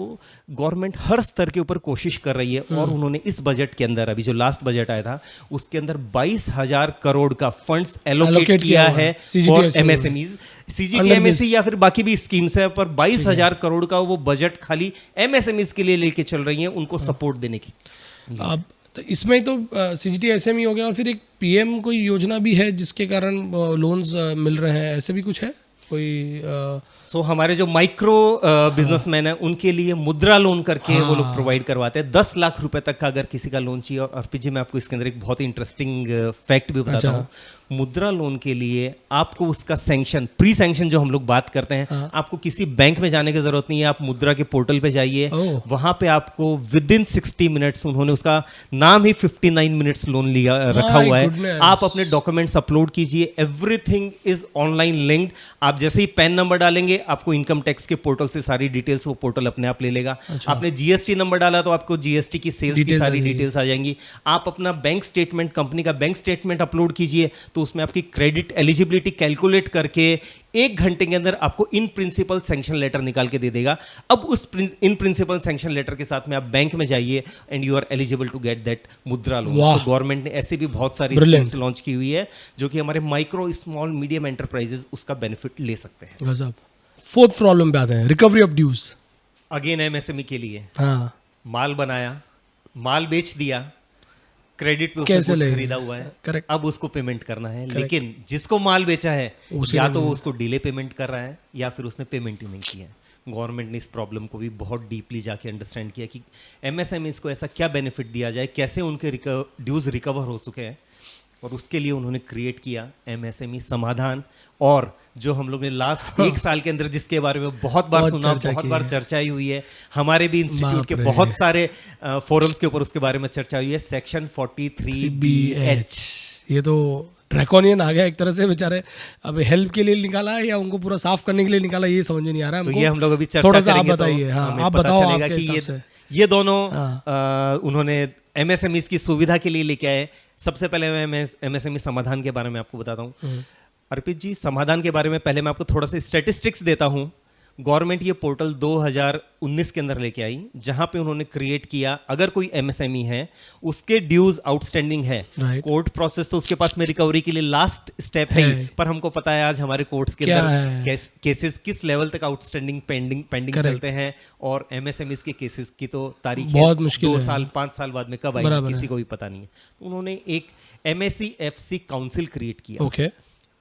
गवर्नमेंट हर स्तर के ऊपर कोशिश कर रही है और उन्होंने इस बजट के अंदर, अभी जो लास्ट बजट आया था उसके अंदर 22,000 करोड़ का फंड्स एलोकेट किया है फॉर MSMEs। CGTMSE या फिर बाकी भी स्कीम्स है, पर 22,000 करोड़ का वो बजट खाली MSMEs के लिए लेके चल रही है, उनको सपोर्ट देने की। अब तो इसमें तो CGTMSE हो गया, और फिर एक PM कोई योजना भी है जिसके कारण लोन्स मिल रहे हैं, ऐसे भी कुछ है कोई? सो हमारे जो माइक्रो बिजनेसमैन है उनके लिए मुद्रा लोन करके वो लोग प्रोवाइड करवाते हैं। 10 लाख रुपए तक का अगर किसी का लोन चाहिए। और RPG मैं आपको इसके अंदर एक बहुत ही इंटरेस्टिंग फैक्ट भी बताता हूँ। मुद्रा लोन के लिए आपको उसका सैंक्शन, प्री सैंक्शन जो हम लोग बात करते हैं, आपको किसी बैंक में जाने की जरूरत नहीं है। आप मुद्रा के पोर्टल पे जाइए, वहां पे आपको विद इन 60 मिनट्स, उन्होंने उसका नाम ही 59 मिनट्स लोन लिया रखा हुआ है। आप अपने डॉक्यूमेंट्स अपलोड कीजिए, एवरीथिंग इज ऑनलाइन लिंक्ड। आप जैसे ही पैन नंबर डालेंगे आपको इनकम टैक्स के पोर्टल से सारी डिटेल्स वो पोर्टल अपने आप ले लेगा। आपने GST नंबर डाला तो आपको GST की सेल्स की सारी डिटेल्स आ जाएंगी। आप अपना बैंक स्टेटमेंट, कंपनी का बैंक स्टेटमेंट अपलोड कीजिए तो उसमें आपकी क्रेडिट एलिजिबिलिटी कैलकुलेट करके 1 घंटे के अंदर आपको इन प्रिंसिपल सैंक्शन लेटर निकाल के दे देगा। अब उस इन प्रिंसिपल सैंक्शन लेटर के साथ में आप बैंक में जाइए and you are eligible to get that Mudra loan. तो गवर्नमेंट ने ऐसी भी बहुत सारी स्कीम्स लॉन्च की हुई है जो कि हमारे माइक्रो, स्मॉल, मीडियम एंटरप्राइजेस उसका बेनिफिट ले सकते हैं। गजब। 4th प्रॉब्लम पे आते हैं, recovery of dues. Again MSME के लिए माल बनाया, माल बेच दिया, क्रेडिट पे कैसे कुछ खरीदा हुआ है, करेक्ट, अब उसको पेमेंट करना है। लेकिन जिसको माल बेचा है या तो वो उसको डिले पेमेंट कर रहा है या फिर उसने पेमेंट ही नहीं किया है। गवर्नमेंट ने इस प्रॉब्लम को भी बहुत डीपली जाके अंडरस्टैंड किया कि MSMEs को ऐसा क्या बेनिफिट दिया जाए, कैसे उनके ड्यूज रिकवर हो सके हैं, और उसके लिए उन्होंने क्रिएट किया MSME समाधान। और जो हम लोग ने लास्ट 1 साल के अंदर जिसके बारे में बहुत बार सुना, बहुत बार चर्चा हुई है, हमारे भी इंस्टीट्यूट के बहुत सारे फोरम्स के ऊपर उसके बारे में चर्चा हुई है, सेक्शन 43BH। ये तो ड्रैकोनियन आ गया एक तरह से, बेचारे अब हेल्प के लिए निकाला है या उनको पूरा साफ करने के लिए निकाला, ये समझ में नहीं आ रहा है हमको। तो ये हम लोग अभी चर्चा थोड़ा सा आप करेंगे बताइए। तो हाँ, आप बताओ आपके हिसाब से। ये दोनों उन्होंने MSMEs की सुविधा के लिए लेके आए। सबसे पहले मैं एमएसएमई समाधान के बारे में आपको बताता हूँ। अर्पित जी, समाधान के बारे में पहले मैं आपको थोड़ा सा स्टैटिस्टिक्स देता हूँ। गवर्नमेंट ये पोर्टल 2019 के अंदर लेके आई, जहां पे उन्होंने क्रिएट किया, अगर कोई एमएसएमई है उसके ड्यूज आउटस्टैंडिंग है, कोर्ट प्रोसेस तो उसके पास में रिकवरी के लिए लास्ट स्टेप है, पर हमको पता है आज हमारे कोर्ट्स के अंदर केसेस किस लेवल तक आउटस्टैंडिंग पेंडिंग चलते हैं, और एमएसएमई के केसेस की तो तारीख बहुत मुश्किल 2 साल 5 साल बाद में कब आएगी किसी को भी पता नहीं है। तो उन्होंने एक MSEFC काउंसिल क्रिएट किया।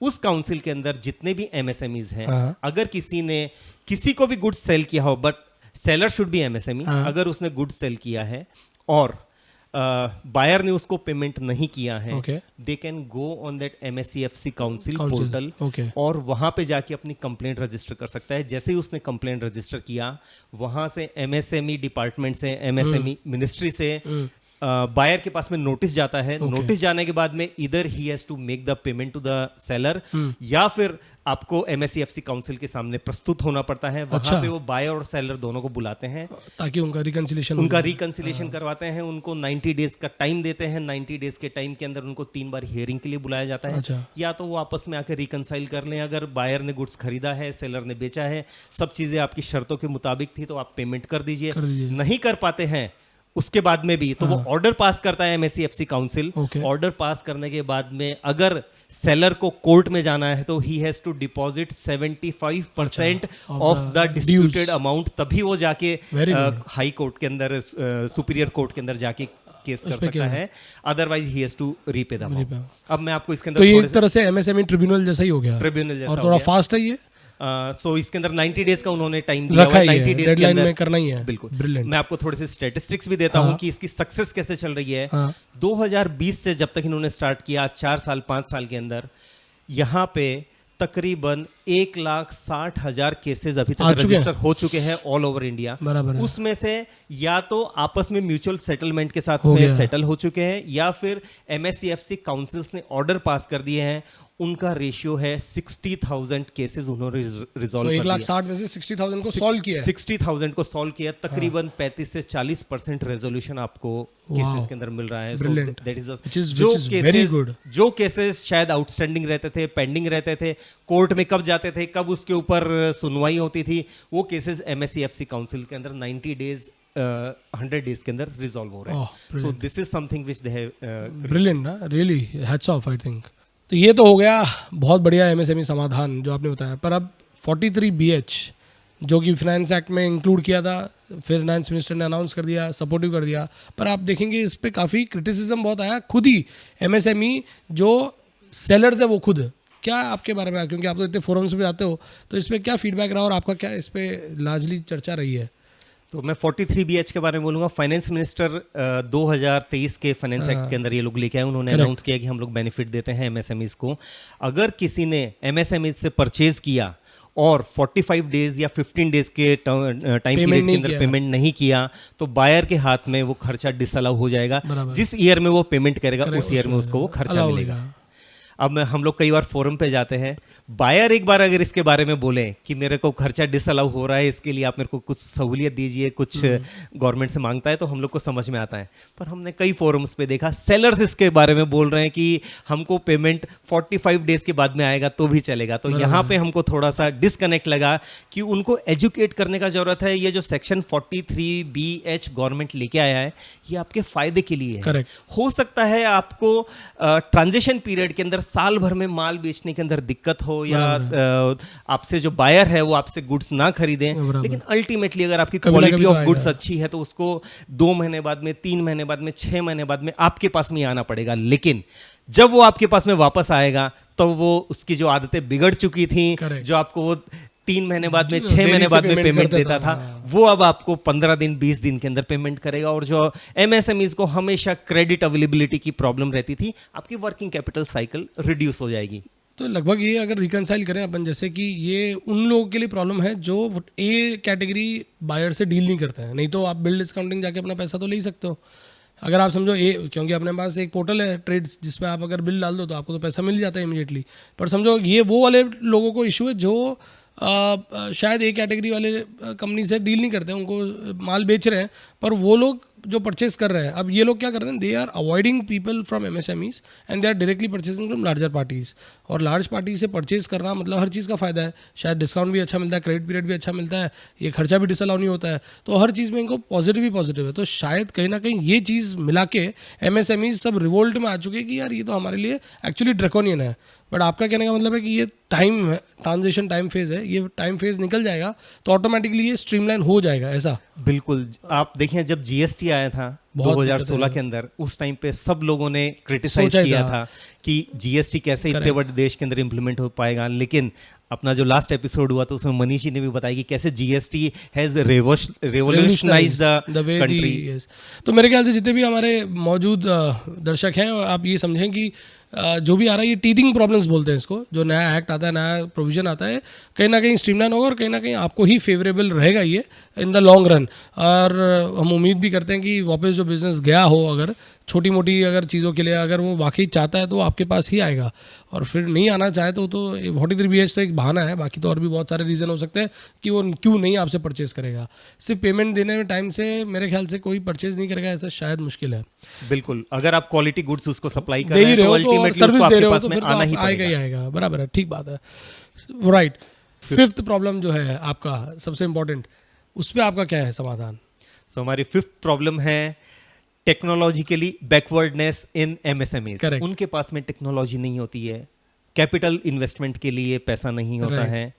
उस काउंसिल के अंदर जितने भी एमएसएमईज हैं, अगर किसी ने किसी को भी गुड्स सेल किया हो, but seller should be MSME, अगर उसने गुड्स सेल किया है और बायर ने उसको पेमेंट नहीं किया है, they can go on that MSEFC council portal और वहां पे जाके अपनी कंप्लेंट रजिस्टर कर सकता है। जैसे ही उसने कंप्लेंट रजिस्टर किया, वहां से MSME डिपार्टमेंट से, MSME मिनिस्ट्री से बायर के पास में नोटिस जाता है। नोटिस जाने के बाद में इधर he has to make the payment to the seller, या फिर आपको MSEFC काउंसिल के सामने प्रस्तुत होना पड़ता है। वहां पे वो बायर और सेलर दोनों को बुलाते हैं ताकि उनका रिकंसिलिएशन करवाते हैं। उनको 90 डेज का टाइम देते हैं। 90 डेज के टाइम के अंदर उनको 3 बार हियरिंग के लिए बुलाया जाता है। या तो वो आपस में आकर रिकंसाइल कर लें, अगर बायर ने गुड्स खरीदा है, सेलर ने बेचा है, सब चीजें आपकी शर्तों के मुताबिक थी तो आप पेमेंट कर दीजिए। नहीं कर पाते हैं उसके बाद में भी तो वो ऑर्डर पास करता है MSEFC काउंसिल। ऑर्डर पास करने के बाद में अगर सेलर को कोर्ट में जाना है तो he has to deposit 75% of the disputed amount, तभी वो जाके हाई कोर्ट के अंदर, सुपीरियर कोर्ट के अंदर जाके केस कर सकता है। Otherwise he has to repay the amount. अब मैं आपको इसके अंदर तो ये एक तरह से MSME ट्रिब्यूनल जैसा ही हो गया, ट्रिब्यूनल जैसा, और थोड़ा फास्ट है ये। सो इसके अंदर 90 डेज का उन्होंने टाइम दिया हुआ है, 90 डेज के अंदर में करना ही है। बिल्कुल। मैं आपको थोड़े से स्टैटिस्टिक्स भी देता हूं कि इसकी सक्सेस कैसे चल रही है। 2020 से जब तक इन्होंने स्टार्ट किया, 4 साल 5 साल के अंदर यहाँ पे तकरीबन 1,60,000 केसेस अभी तक रजिस्टर हो चुके हैं ऑल ओवर इंडिया। उसमें से या तो आपस में म्यूचुअल सेटलमेंट के साथ में सेटल हो चुके हैं, या फिर MSEFC काउंसिल्स ने ऑर्डर पास कर दिए हैं। उनका रेशियो है 60,000 केसेस उन्होंने रिजॉल्व कर 1,60,000 में से 60,000 को सॉल्व किया है। 60,000 को सॉल्व किया। तकरीबन 35 से 40% रेजोल्यूशन आपको केसेस के अंदर मिल रहा है। दैट इज जो केसेस शायद आउटस्टैंडिंग रहते थे, पेंडिंग रहते थे, कोर्ट में कब जाते थे, कब उसके ऊपर सुनवाई होती थी, वो केसेस MSEFC काउंसिल के अंदर 90 डेज 100 डेज के अंदर रिजॉल्व हो रहे हैं। So this is something which they have brilliant ना, really hats off I think. तो ये तो हो गया बहुत बढ़िया MSME समाधान जो आपने बताया। पर अब 43BH जो कि फाइनेंस एक्ट में इंक्लूड किया था, फिर फाइनेंस मिनिस्टर ने अनाउंस कर दिया, सपोर्टिव कर दिया, पर आप देखेंगे इस पे काफ़ी क्रिटिसिज्म बहुत आया। खुद ही MSME जो सेलर्स है वो खुद, क्या आपके बारे में, क्योंकि आप तो इतने फोरम्स पे आते हो, तो इस पर क्या फीडबैक रहा और आपका क्या इस पर लार्जली चर्चा रही है? तो मैं 43BH के बारे में बोलूँगा। फाइनेंस मिनिस्टर 2023 के फाइनेंस एक्ट के अंदर ये लोग लेके आए। उन्होंने अनाउंस किया कि हम लोग बेनिफिट देते हैं MSMEs को। अगर किसी ने MSMEs से परचेज किया और 45 डेज या 15 डेज के टाइम पीरियड के अंदर पेमेंट नहीं किया, तो बायर के हाथ में वो खर्चा डिसअलाउ हो जाएगा। जिस ईयर में वो पेमेंट करेगा उस ईयर में उसको वो खर्चा मिलेगा। अब हम लोग कई बार फोरम पे जाते हैं, बायर एक बार अगर इसके बारे में बोले कि मेरे को खर्चा डिसअलाउ हो रहा है, इसके लिए आप मेरे को कुछ सहूलियत दीजिए, कुछ गवर्नमेंट से मांगता है, तो हम लोग को समझ में आता है। पर हमने कई फोरम्स पे देखा सेलर्स इसके बारे में बोल रहे हैं कि हमको पेमेंट 45 डेज के बाद में आएगा तो भी चलेगा। तो यहाँ पे हमको थोड़ा सा डिसकनेक्ट लगा कि उनको एजुकेट करने का जरूरत है। ये जो सेक्शन 43BH गवर्नमेंट लेके आया है, ये आपके फायदे के लिए है। हो सकता है आपको ट्रांजिशन पीरियड के अंदर साल भर में माल बेचने के अंदर दिक्कत हो, या आपसे जो बायर है वो आपसे गुड्स ना खरीदें, लेकिन अल्टीमेटली अगर आपकी क्वालिटी ऑफ गुड्स अच्छी है तो उसको 2 महीने बाद में, 3 महीने बाद में, 6 महीने बाद में आपके पास में आना पड़ेगा। लेकिन जब वो आपके पास में वापस आएगा तो वो उसकी जो आदतें बिगड़ चुकी थी, जो आपको वो 3 महीने बाद में, 6 महीने बाद में पेमेंट देता था, वो अब आपको 15 दिन 20 दिन के अंदर पेमेंट करेगा। और जो MSMEs को हमेशा क्रेडिट अवेलेबिलिटी की प्रॉब्लम रहती थी, आपकी वर्किंग कैपिटल साइकिल रिड्यूस हो जाएगी। तो लगभग ये अगर रिकंसाइल करें अपन, जैसे कि ये उन लोगों के लिए प्रॉब्लम है जो A कैटेगरी बायर से डील नहीं करते हैं। नहीं तो आप बिल डिस्काउंटिंग जाके अपना पैसा तो ले ही सकते हो, अगर आप समझो क्योंकि अपने पास एक पोर्टल है ट्रेड्स, जिसमें आप अगर बिल डाल दो तो आपको तो पैसा मिल जाता है इमीडिएटली। पर समझो ये वो वाले लोगों को इशू है जो शायद A कैटेगरी वाले कंपनी से डील नहीं करते हैं, उनको माल बेच रहे हैं, पर वो लोग जो परचेस कर रहे हैं, अब ये लोग क्या कर रहे हैं, they are avoiding people from MSMEs and they are directly purchasing from larger parties. और लार्ज पार्टी से परचेज करना मतलब हर चीज़ का फ़ायदा है, शायद डिस्काउंट भी अच्छा मिलता है, क्रेडिट पीरियड भी अच्छा मिलता है, ये खर्चा भी डिसअलाउ नहीं होता है, तो हर चीज़ में इनको पॉजिटिव ही पॉजिटिव है। तो शायद कहीं ना कहीं ये चीज़ मिला के एमएसएमईज सब रिवोल्ट में आ चुके हैं कि यार ये तो हमारे लिए एक्चुअली ड्रैकोनियन है। बट आपका कहने का मतलब है कि ये टाइम है, ट्रांजिशन टाइम फेज है, ये टाइम फेज निकल जाएगा तो ऑटोमेटिकली ये स्ट्रीमलाइन हो जाएगा, ऐसा? बिल्कुल। आप देखिए जब जीएसटी आया था बहुत 2016 के अंदर, उस टाइम पे सब लोगों ने क्रिटिसाइज सोचा ही किया था। था कि जीएसटी कैसे इतने बड़े देश के अंदर इम्प्लीमेंट हो पाएगा। लेकिन अपना जो लास्ट एपिसोड हुआ तो उसमें मनीष जी ने भी बताया कि कैसे GST has revolutionised the country. yes। तो मेरे ख्याल से जितने भी हमारे मौजूद दर्शक हैं, आप ये समझें कि जो भी आ रहा है ये टीथिंग प्रॉब्लम्स बोलते हैं इसको, जो नया एक्ट आता है, नया प्रोविजन आता है, कहीं ना कहीं स्ट्रीमलाइन होगा और कहीं ना कहीं आपको ही फेवरेबल रहेगा ये इन द लॉन्ग रन। और हम उम्मीद भी करते हैं कि वापस जो बिज़नेस गया हो, अगर छोटी मोटी अगर चीज़ों के लिए अगर वो वाकई चाहता है तो आपके पास ही आएगा, और फिर नहीं आना चाहे तो 43BH तो एक बहाना है, बाकी तो और भी बहुत सारे रीज़न हो सकते हैं कि वो क्यों नहीं आपसे परचेज करेगा। सिर्फ पेमेंट देने में टाइम से मेरे ख्याल से कोई परचेज नहीं करेगा, ऐसा शायद मुश्किल है। बिल्कुल, अगर आप क्वालिटी गुड्स उसको सप्लाई कर दे रहे ही हैं रहे तो हो तो अल्टीमेटली सर्विस उसको दे आपके रहे हो पास तो में फिर तो आना ही आएगा ही पड़ेगा। आएगा, बराबर है, ठीक बात है, राइट। फिफ्थ प्रॉब्लम जो है आपका सबसे इम्पोर्टेंट, उस पर आपका क्या है समाधान? सो हमारी फिफ्थ प्रॉब्लम है टेक्नोलॉजिकली बैकवर्डनेस इन एमएसएमईज। Correct। उनके पास में टेक्नोलॉजी नहीं होती है, कैपिटल इन्वेस्टमेंट के लिए पैसा नहीं होता Right। है।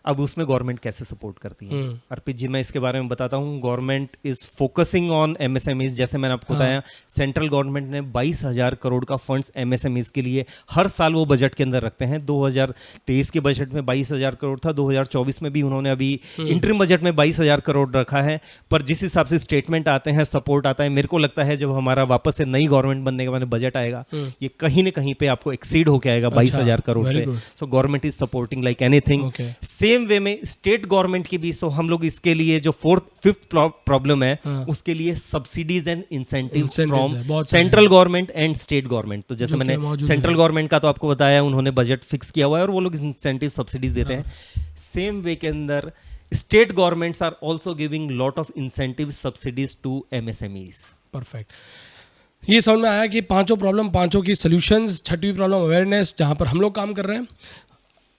अब उसमें गवर्नमेंट कैसे सपोर्ट करती है? अर्पित जी, मैं इसके बारे में बताता हूँ। Government is focusing on MSMEs. जैसे मैंने आपको बताया, सेंट्रल गवर्नमेंट ने 22,000 करोड़ का फंड्स एमएसएमईज के लिए हर साल वो बजट के अंदर रखते हैं। 2023 के बजट में 22,000 करोड़ था, 2024 में भी उन्होंने अभी इंटरिम बजट में 22,000 करोड़ रखा है। पर जिस हिसाब से स्टेटमेंट आते हैं, सपोर्ट आता है, मेरे को लगता है जब हमारा वापस से नई गवर्नमेंट बनने के बाद बजट आएगा, ये कहीं ना कहीं पे आपको एक्सीड होके आएगा 22,000 करोड़ very से। good। So government is supporting like anything. Okay। Same way में स्टेट गवर्नमेंट की भी। सो हम लोग इसके लिए जो फिफ्थ प्रॉब्लम है, उसके लिए subsidies and incentives Incentives from है, बहुत सारे central government and state government. तो जैसे जो मैंने कि मौजूद सेंट्रल है। गवर्नमेंट का तो आपको बताया, उन्होंने बजट फिक्स किया हुआ है और वो लोग इंसेंटिव सब्सिडीज देते हैं। सेम वे के अंदर state governments are also giving lot of incentive subsidies to MSMEs. Perfect. ये समझ में आया कि पांचों प्रॉब्लम, पांचों की सॉल्यूशंस। छठवीं प्रॉब्लम अवेयरनेस, जहाँ पर हम लोग काम कर रहे हैं।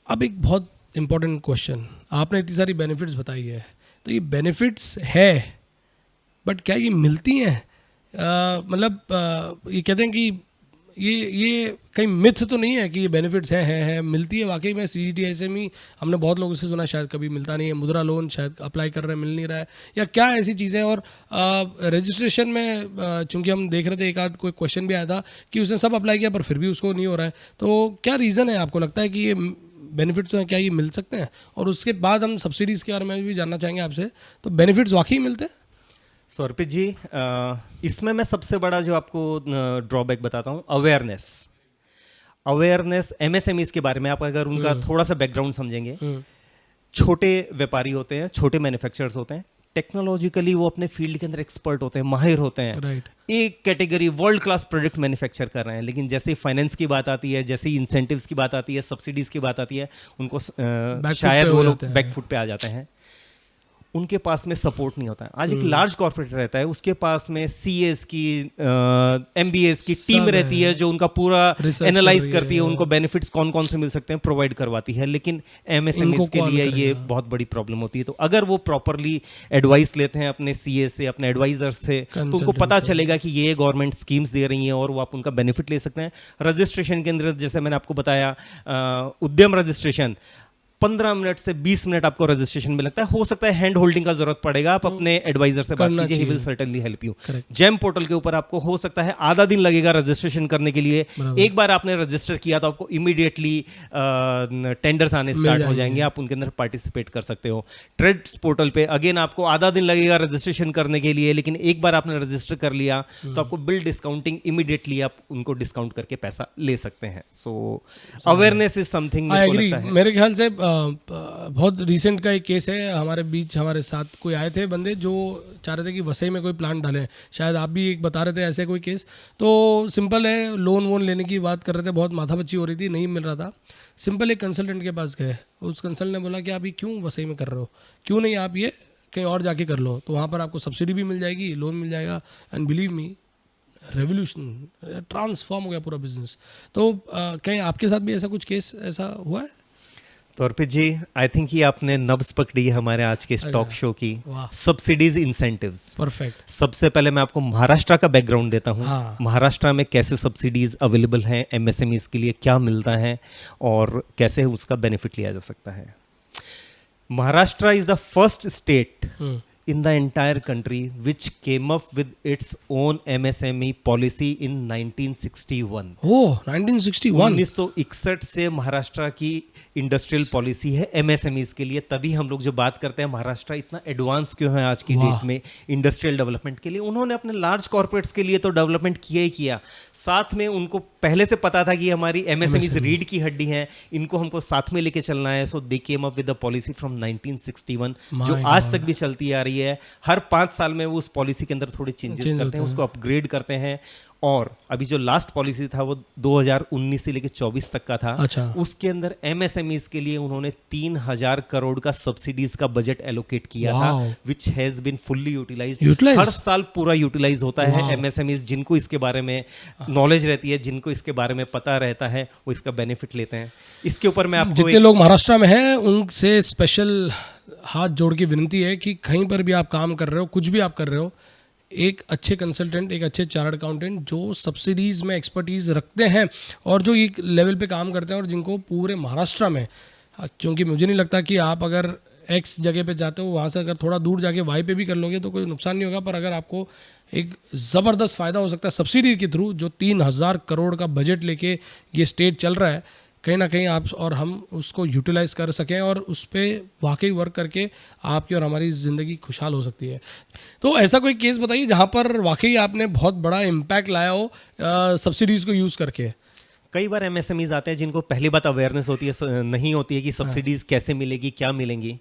अब एक बहुत इंपॉर्टेंट क्वेश्चन, आपने इतनी सारी बेनिफिट्स बताई है, तो ये बेनिफिट्स है बट क्या ये मिलती हैं? मतलब ये कहते हैं कि ये कहीं मिथ तो नहीं है कि ये बेनिफिट्स हैं, मिलती है वाकई में? CGTMSE हमने बहुत लोगों से सुना शायद कभी मिलता नहीं है, मुद्रा लोन शायद अप्लाई कर रहे हैं, मिल नहीं रहा है, या क्या ऐसी चीज़ें? और रजिस्ट्रेशन में चूंकि हम देख रहे थे, एक आध कोई क्वेश्चन भी आया था कि उसने सब अप्लाई किया पर फिर भी उसको नहीं हो रहा है, तो क्या रीज़न है? आपको लगता है कि ये बेनिफिट्स हैं, क्या ये मिल सकते हैं? और उसके बाद हम सब्सिडीज़ के बारे में भी जानना चाहेंगे आपसे, तो बेनिफिट्स वाकई मिलते हैं? सो अर्पित जी, इसमें मैं सबसे बड़ा जो आपको ड्रॉबैक बताता हूँ, अवेयरनेस एमएसएमईज के बारे में। आप अगर उनका थोड़ा सा बैकग्राउंड समझेंगे, छोटे व्यापारी होते हैं, छोटे मैन्युफैक्चरर्स होते हैं, टेक्नोलॉजिकली वो अपने फील्ड के अंदर एक्सपर्ट होते हैं, माहिर होते हैं, राइट। एक category world class product manufacture कर रहे हैं। लेकिन जैसे ही फाइनेंस की बात आती है, जैसे ही इंसेंटिव्स की बात आती है, सब्सिडीज की बात आती है, उनको शायद वो लोग बैकफुट पे आ जाते हैं, उनके पास में सपोर्ट नहीं होता है। आज एक लार्ज कॉर्पोरेट रहता है, उसके पास में सीएस की एमबीएस की टीम रहती है जो उनका पूरा एनालाइज करती है, उनको बेनिफिट्स कौन कौन से मिल सकते हैं प्रोवाइड करवाती है। लेकिन एमएसएमईज के लिए ये बहुत बड़ी प्रॉब्लम होती है। तो अगर वो प्रॉपरली एडवाइस लेते हैं अपने सीए से, अपने एडवाइजर से, तो उनको पता चलेगा कि ये गवर्नमेंट स्कीम्स दे रही हैं और वो आप उनका बेनिफिट ले सकते हैं। रजिस्ट्रेशन के अंदर जैसे मैंने आपको बताया, उद्यम रजिस्ट्रेशन 15 मिनट से 20 मिनट आपको रजिस्ट्रेशन में लगता है। हो सकता है हैंड होल्डिंग का जरूरत पड़ेगा, आप अपने एडवाइजर से बात कीजिए, he will certainly help you. GeM portal के ऊपर आपको हो सकता है आधा दिन लगेगा रजिस्ट्रेशन करने के लिए। एक बार आपने रजिस्टर किया तो आपको इमीडिएटली टेंडर्स आने स्टार्ट हो जाएंगे, आप उनके अंदर पार्टिसिपेट कर सकते हो। ट्रेड्स पोर्टल पे अगेन आपको आधा दिन लगेगा रजिस्ट्रेशन करने के लिए, लेकिन एक बार आपने रजिस्टर कर लिया तो आपको बिल डिस्काउंटिंग इमीडिएटली आप उनको डिस्काउंट करके पैसा ले सकते हैं। सो अवेयरनेस इज समथिंग मेरे ख्याल से बहुत रिसेंट का एक केस है, हमारे बीच हमारे साथ कोई आए थे बंदे जो चाह रहे थे कि वसई में कोई प्लांट डालें, शायद आप भी एक बता रहे थे ऐसे कोई केस। तो सिंपल है, लोन वोन लेने की बात कर रहे थे, बहुत माथापच्ची हो रही थी, नहीं मिल रहा था। सिंपल एक कंसल्टेंट के पास गए, उस कंसल्टेंट ने बोला कि आप ये क्यों वसई में कर रहे हो, क्यों नहीं आप ये कहीं और जाके कर लो तो वहाँ पर आपको सब्सिडी भी मिल जाएगी, लोन मिल जाएगा, and believe me revolution transform हो गया पूरा बिजनेस। तो कहीं आपके साथ भी ऐसा कुछ केस ऐसा हुआ है? तो अर्पित जी, आई थिंक ये आपने नब्ज पकड़ी है हमारे आज के इस टॉक शो की। वाह, सब्सिडीज इंसेंटिव्स। परफेक्ट। सबसे पहले मैं आपको महाराष्ट्र का बैकग्राउंड देता हूँ। हाँ। महाराष्ट्र में कैसे सब्सिडीज अवेलेबल हैं, एमएसएमईज के लिए क्या मिलता है और कैसे उसका बेनिफिट लिया जा सकता है। Maharashtra is the first state in the entire country which came up with its own MSME policy in 1961. ओह, 1961। 1961 से महाराष्ट्र की इंडस्ट्रियल पॉलिसी है एमएसएमईज के लिए। तभी हम लोग जो बात करते हैं महाराष्ट्र इतना एडवांस क्यों है आज की डेट में इंडस्ट्रियल डेवलपमेंट के लिए। उन्होंने अपने लार्ज कॉर्पोरेट्स के लिए तो डेवलपमेंट किया ही किया, साथ में उनको पहले से पता था कि हमारी एमएसएमईज रीढ़ की हड्डी हैं, इनको हमको साथ में लेके चलना है। So they came up with the policy from 1961 जो आज तक भी चलती आ रही है। हर 5 साल में वो उस पॉलिसी के अंदर थोड़े चेंजेस करते हैं, उसको अपग्रेड करते हैं। और अभी जो लास्ट पॉलिसी था वो 2019 से लेकर 24 तक का था। अच्छा। उसके अंदर एमएसएमईज के लिए उन्होंने 3000 करोड़ का सब्सिडीज का बजट एलोकेट किया था, which has been fully utilised. हर साल पूरा यूटिलाइज होता है। एमएसएमईज जिनको इसके बारे में नॉलेज रहती है, जिनको इसके बारे में पता रहता है, वो इसका बेनिफिट लेते हैं। इसके ऊपर मैं आपको जितने लोग महाराष्ट्र में हैं उनसे स्पेशल हाथ जोड़ के विनती है कि कहीं पर भी आप काम कर रहे हो, कुछ भी आप कर रहे हो, एक अच्छे कंसल्टेंट, एक अच्छे चार्टर्ड अकाउंटेंट जो सब्सिडीज़ में एक्सपर्टीज़ रखते हैं और जो एक लेवल पे काम करते हैं और जिनको पूरे महाराष्ट्र में, क्योंकि मुझे नहीं लगता कि आप अगर एक्स जगह पे जाते हो वहाँ से अगर थोड़ा दूर जाके वाई पे भी कर लोगे तो कोई नुकसान नहीं होगा, पर अगर आपको एक ज़बरदस्त फ़ायदा हो सकता है सब्सिडी के थ्रू, जो 3000 करोड़ का बजट लेके ये स्टेट चल रहा है, कहीं ना कहीं आप और हम उसको यूटिलाइज कर सकें और उस पर वाकई वर्क करके आपकी और हमारी ज़िंदगी खुशहाल हो सकती है। तो ऐसा कोई केस बताइए जहाँ पर वाकई आपने बहुत बड़ा इम्पैक्ट लाया हो सब्सिडीज़ को यूज़ करके। कई बार एमएसएमईज आते हैं जिनको पहली बात अवेयरनेस होती है, नहीं होती है कि सब्सिडीज कैसे मिलेगी, क्या मिलेंगी।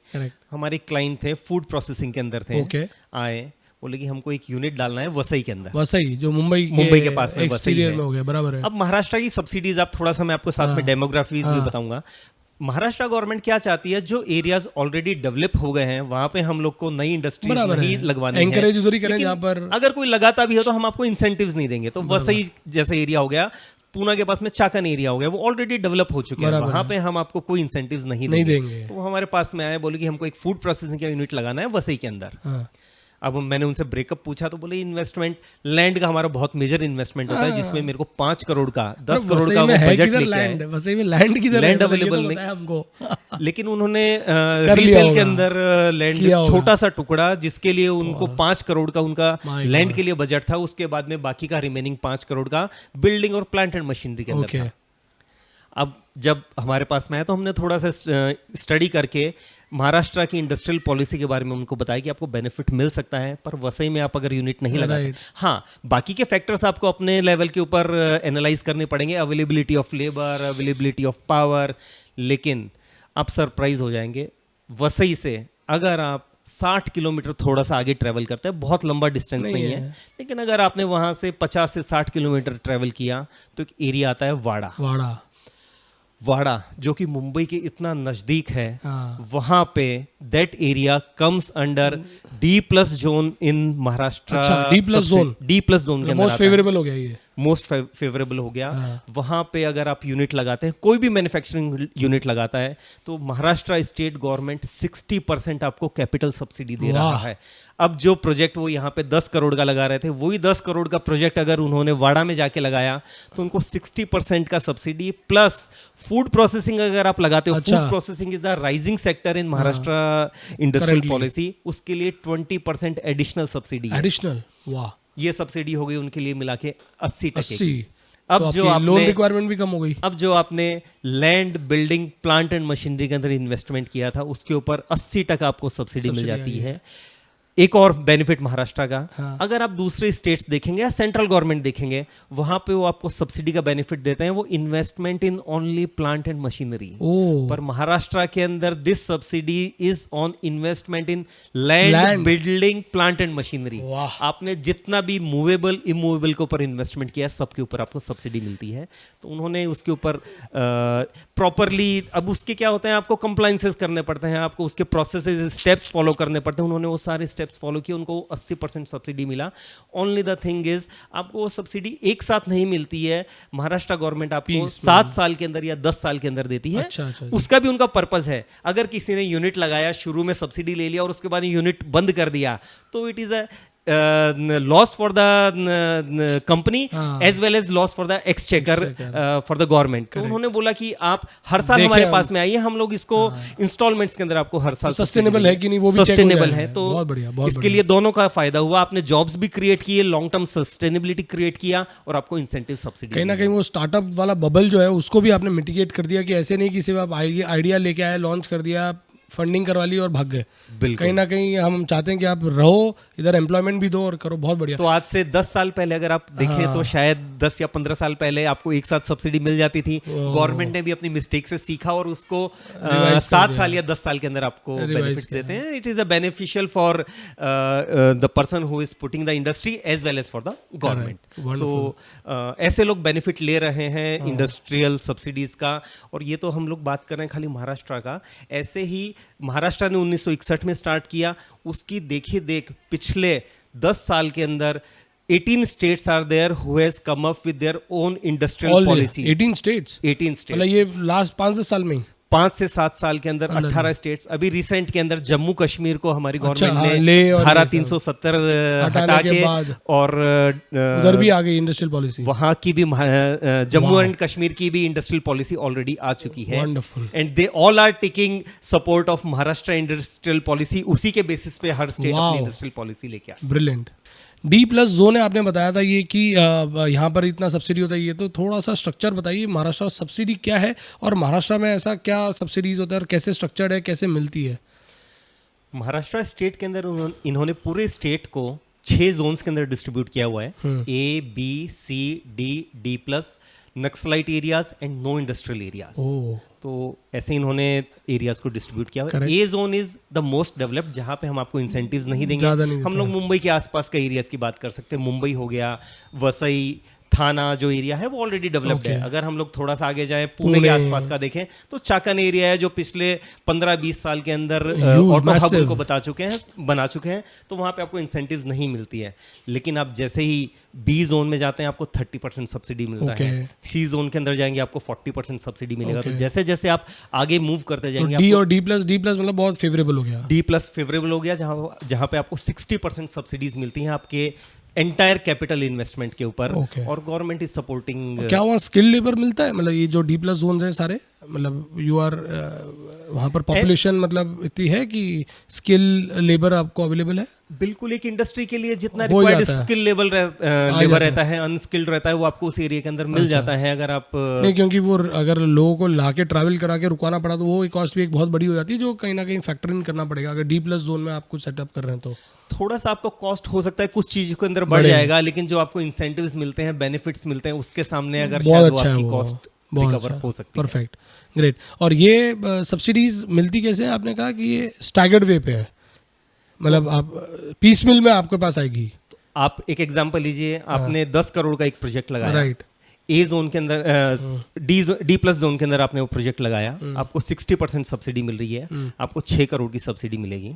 हमारे क्लाइंट थे, फूड प्रोसेसिंग के अंदर थे, आए बोले कि हमको एक यूनिट डालना है वसई के अंदर। वसई जो मुंबई के पास में वसई है। में हो गया, बराबर है। अब महाराष्ट्र की सब्सिडीज आप थोड़ा सा मैं आपको साथ में डेमोग्राफीज भी बताऊंगा। महाराष्ट्र गवर्नमेंट क्या चाहती है, जो एरियाज ऑलरेडी डेवलप हो गए हैं वहां पे हम लोग को नई इंडस्ट्रीज नहीं लगवानी है, एनकरेज उधर ही करें जहां पर अगर कोई लगाता भी हो तो हम आपको इंसेंटिव्स नहीं देंगे। तो वसई जैसा एरिया हो गया, पूना के पास में चाकन एरिया हो गया, वो ऑलरेडी डेवलप हो चुके हैं, वहां पे हम आपको कोई इंसेंटिव्स नहीं देंगे। तो वो हमारे पास में आए, बोले कि हमको एक फूड प्रोसेसिंग का यूनिट लगाना है वसई के अंदर। अब मैंने उनसे ब्रेकअप पूछा तो बोले इन्वेस्टमेंट, लैंड का हमारा बहुत मेजर इन्वेस्टमेंट होता है जिसमें मेरे को 5 करोड़ का 10 करोड़ का वो बजट लेके आए। वसई में लैंड किधर, लैंड अवेलेबल नहीं हमको। लेकिन उन्होंने रीसेल के अंदर लैंड छोटा सा टुकड़ा, जिसके लिए उनको 5 करोड़ का उनका लैंड के लिए बजट था, उसके बाद में बाकी का रिमेनिंग 5 करोड़ का बिल्डिंग और प्लांट एंड मशीनरी के अंदर था। अब जब हमारे पास में आया तो हमने थोड़ा सा स्टडी करके महाराष्ट्र की इंडस्ट्रियल पॉलिसी के बारे में उनको बताया कि आपको बेनिफिट मिल सकता है, पर वसई में आप अगर यूनिट नहीं लगाते, हाँ बाकी के फैक्टर्स आपको अपने लेवल के ऊपर एनालाइज करने पड़ेंगे, availability of labour, availability of power. लेकिन आप सरप्राइज हो जाएंगे, वसई से अगर आप 60 किलोमीटर थोड़ा सा आगे ट्रैवल करते हैं, बहुत लंबा डिस्टेंस नहीं है, लेकिन अगर आपने वहां से 50 से 60 किलोमीटर ट्रैवल किया तो एक एरिया आता है वाड़ा, जो कि मुंबई के इतना नजदीक है। वहां पे that area comes under D+ zone इन महाराष्ट्र। अच्छा, D+ जोन के अंदर मोस्ट फेवरेबल हो गया ये, मोस्ट फेवरेबल हो गया। वहां पे अगर आप यूनिट लगाते हैं, कोई भी मैन्युफैक्चरिंग यूनिट लगाता है, तो महाराष्ट्र स्टेट गवर्नमेंट 60% आपको कैपिटल सब्सिडी दे रहा है। अब जो प्रोजेक्ट वो यहाँ पे 10 करोड़ का लगा रहे थे, वही 10 करोड़ का प्रोजेक्ट अगर उन्होंने वाड़ा में जाके लगाया तो उनको 60% का सब्सिडी प्लस फूड प्रोसेसिंग अगर आप लगाते हो, food processing is the rising sector in Maharashtra industrial policy, उसके लिए 20% एडिशनल सब्सिडी। एडिशनल, वाह, ये सब्सिडी हो गई उनके लिए मिला के 80%। अब तो जो आपने लोन रिक्वायरमेंट भी कम हो गई। अब जो आपने land, building, plant and machinery के अंदर इन्वेस्टमेंट किया था, उसके ऊपर 80% आपको सब्सिडी मिल जाती है। एक और बेनिफिट महाराष्ट्र का, हाँ। अगर आप दूसरे स्टेट्स देखेंगे या सेंट्रल गवर्नमेंट देखेंगे, वहां पे वो आपको सब्सिडी का बेनिफिट देते हैं, वो investment in only plant and machinery. ओ पर महाराष्ट्र के अंदर this subsidy is on investment in land, building, plant and machinery. वाह। आपने जितना भी मूवेबल इमूवेबल के ऊपर इन्वेस्टमेंट किया है, सबके ऊपर आपको सब्सिडी मिलती है। तो उन्होंने उसके ऊपर प्रॉपरली, अब उसके क्या होते हैं, आपको कंप्लाइंसेस करने पड़ते हैं, आपको उसके प्रोसेसेस, स्टेप्स फॉलो करने पड़ते हैं। उन्होंने वो सारे स्टेप्स फॉलो किए, उनको 80% सब्सिडी मिला। ओनली द थिंग इज, आपको वो सब्सिडी एक साथ नहीं मिलती है, महाराष्ट्र गवर्नमेंट आपको 7 साल के अंदर या 10 साल के अंदर देती है। अच्छा। उसका भी उनका पर्पस है। अगर किसी ने यूनिट लगाया, शुरू में सब्सिडी ले लिया और उसके बाद यूनिट बंद कर दिया, तो it is a loss for the company as well as loss for the exchequer for the government. तो उन्होंने बोला कि आप हर साल हमारे पास में आइए, हम लोग इसको इंस्टॉलमेंट्स के अंदर आपको हर साल सस्टेनेबल है कि नहीं वो भी सस्टेनेबल है। तो बहुत बढ़िया, इसके लिए दोनों का फायदा हुआ, आपने जॉब्स भी क्रिएट किए, लॉन्ग टर्म सस्टेनेबिलिटी क्रिएट किया और आपको इंसेंटिव सब्सिडी। कहीं ना कहीं वो स्टार्टअप वाला बबल जो है उसको भी आपने मिटिगेट कर दिया, कि ऐसे नहीं कि सिर्फ आप आइडिया लेके आए, लॉन्च कर दिया, फंडिंग करवा ली और भाग गए। कहीं ना कहीं हम चाहते हैं कि आप रहो इधर, एम्प्लॉयमेंट भी दो और करो। बहुत बढ़िया। तो आज से 10 साल पहले अगर आप देखें तो शायद 10 या 15 साल पहले आपको एक साथ सब्सिडी मिल जाती थी। गवर्नमेंट ने भी अपनी मिस्टेक से सीखा और उसको 7 साल या 10 साल के अंदर आपको बेनिफिट्स देते हैं। It is a beneficial for the person who is putting the industry as well as for the government. So ऐसे लोग बेनिफिट ले रहे हैं इंडस्ट्रियल सब्सिडीज का। और ये तो हम लोग बात कर रहे हैं खाली महाराष्ट्र का। ऐसे ही महाराष्ट्र ने 1961 में स्टार्ट किया, उसकी देखिए देख पिछले 10 साल के अंदर 18 states are there who has come up with their own industrial policies. 18 states? 18 states। मतलब ये लास्ट 5 से साल में ही 5 से 7 साल के अंदर 18 स्टेट्स। अभी रिसेंट के अंदर जम्मू कश्मीर को हमारी गवर्नमेंट ने धारा 370 हटा के और उधर भी आ गई इंडस्ट्रियल पॉलिसी। वहां की भी जम्मू एंड कश्मीर की भी इंडस्ट्रियल पॉलिसी ऑलरेडी आ चुकी है। And they all are taking support of Maharashtra industrial policy. उसी के बेसिस पे हर स्टेट अपनी इंडस्ट्रियल पॉलिसी लेके आए। ब्रिलियंट। D+ जोन है, आपने बताया था ये कि यहाँ पर इतना सब्सिडी होता है, ये तो थोड़ा सा स्ट्रक्चर बताइए, महाराष्ट्र सब्सिडी क्या है और महाराष्ट्र में ऐसा क्या सब्सिडीज होता है और कैसे स्ट्रक्चर्ड है, कैसे मिलती है? महाराष्ट्र स्टेट के अंदर इन्होंने पूरे स्टेट को 6 जोन्स के अंदर डिस्ट्रीब्यूट किया हुआ है। A, B, C, D+, naxalite areas and no industrial areas. तो ऐसे इन्होंने एरियाज को डिस्ट्रीब्यूट किया हुआ है। A zone is the most developed, जहां पे हम आपको इंसेंटिव्स नहीं देंगे। हम लोग मुंबई के आसपास का एरियाज की बात कर सकते हैं। मुंबई हो गया, वसई, थाना जो एरिया है वो ऑलरेडी डेवलप्ड है। अगर हम लोग थोड़ा सा आगे जाएं, पुणे के आसपास का देखें तो चाकन एरिया है जो पिछले 15-20 साल के अंदर ऑटो हब को बना चुके हैं। तो वहां पे आपको इंसेंटिव्स नहीं मिलती है। लेकिन आप जैसे ही बी जोन में जाते हैं आपको 30% सब्सिडी मिलता है। सी जोन के अंदर जाएंगे आपको 40% सब्सिडी मिलेगा। तो जैसे जैसे आप आगे मूव करते जाएंगे, डी और D+ मतलब बहुत फेवरेबल हो गया। D+ फेवरेबल हो गया, जहां पे आपको 60% सब्सिडीज मिलती हैं आपके एंटायर कैपिटल इन्वेस्टमेंट के ऊपर। और गवर्नमेंट इज सपोर्टिंग। क्या वहाँ स्किल लेबर मिलता है? मतलब ये जो D+ जोन है सारे, मतलब यू आर वहाँ पर पॉपुलेशन मतलब इतनी है कि स्किल लेबर आपको अवेलेबल है? बिल्कुल, एक इंडस्ट्री के लिए जितना रिक्वायर्ड स्किल लेबर रहता है, अनस्किल्ड रहता है, वो आपको उस एरिया के अंदर मिल जाता है। अगर आप नहीं, क्योंकि वो अगर लोगों को लाके ट्रैवल करा के रुकवाना पड़ा तो वो कॉस्ट भी एक बहुत बड़ी हो जाती है, जो कहीं ना कहीं फैक्टर इन करना पड़ेगा। अगर D+ जोन में आप कुछ सेटअप कर रहे हैं तो थोड़ा सा आपका कॉस्ट हो सकता है, कुछ चीजों के अंदर बढ़ जाएगा, लेकिन जो आपको इंसेंटिव्स मिलते हैं, बेनिफिट्स मिलते हैं, उसके सामने अगर शायद वो आपकी कॉस्ट रिकवर हो सकती है। Perfect, great. और ये सब्सिडीज मिलती कैसे है? आपने कहा कि ये स्टैगर्ड वे पे है, मतलब आप पीस मिल में आपके पास आएगी। तो आप एक एग्जांपल लीजिए, आपने 10 करोड़ का एक प्रोजेक्ट लगाया, राइट। ए जोन के अंदर D+ जोन के अंदर आपने वो प्रोजेक्ट लगाया, आपको 60% सब्सिडी मिल रही है, आपको 6 करोड़ की सब्सिडी मिलेगी।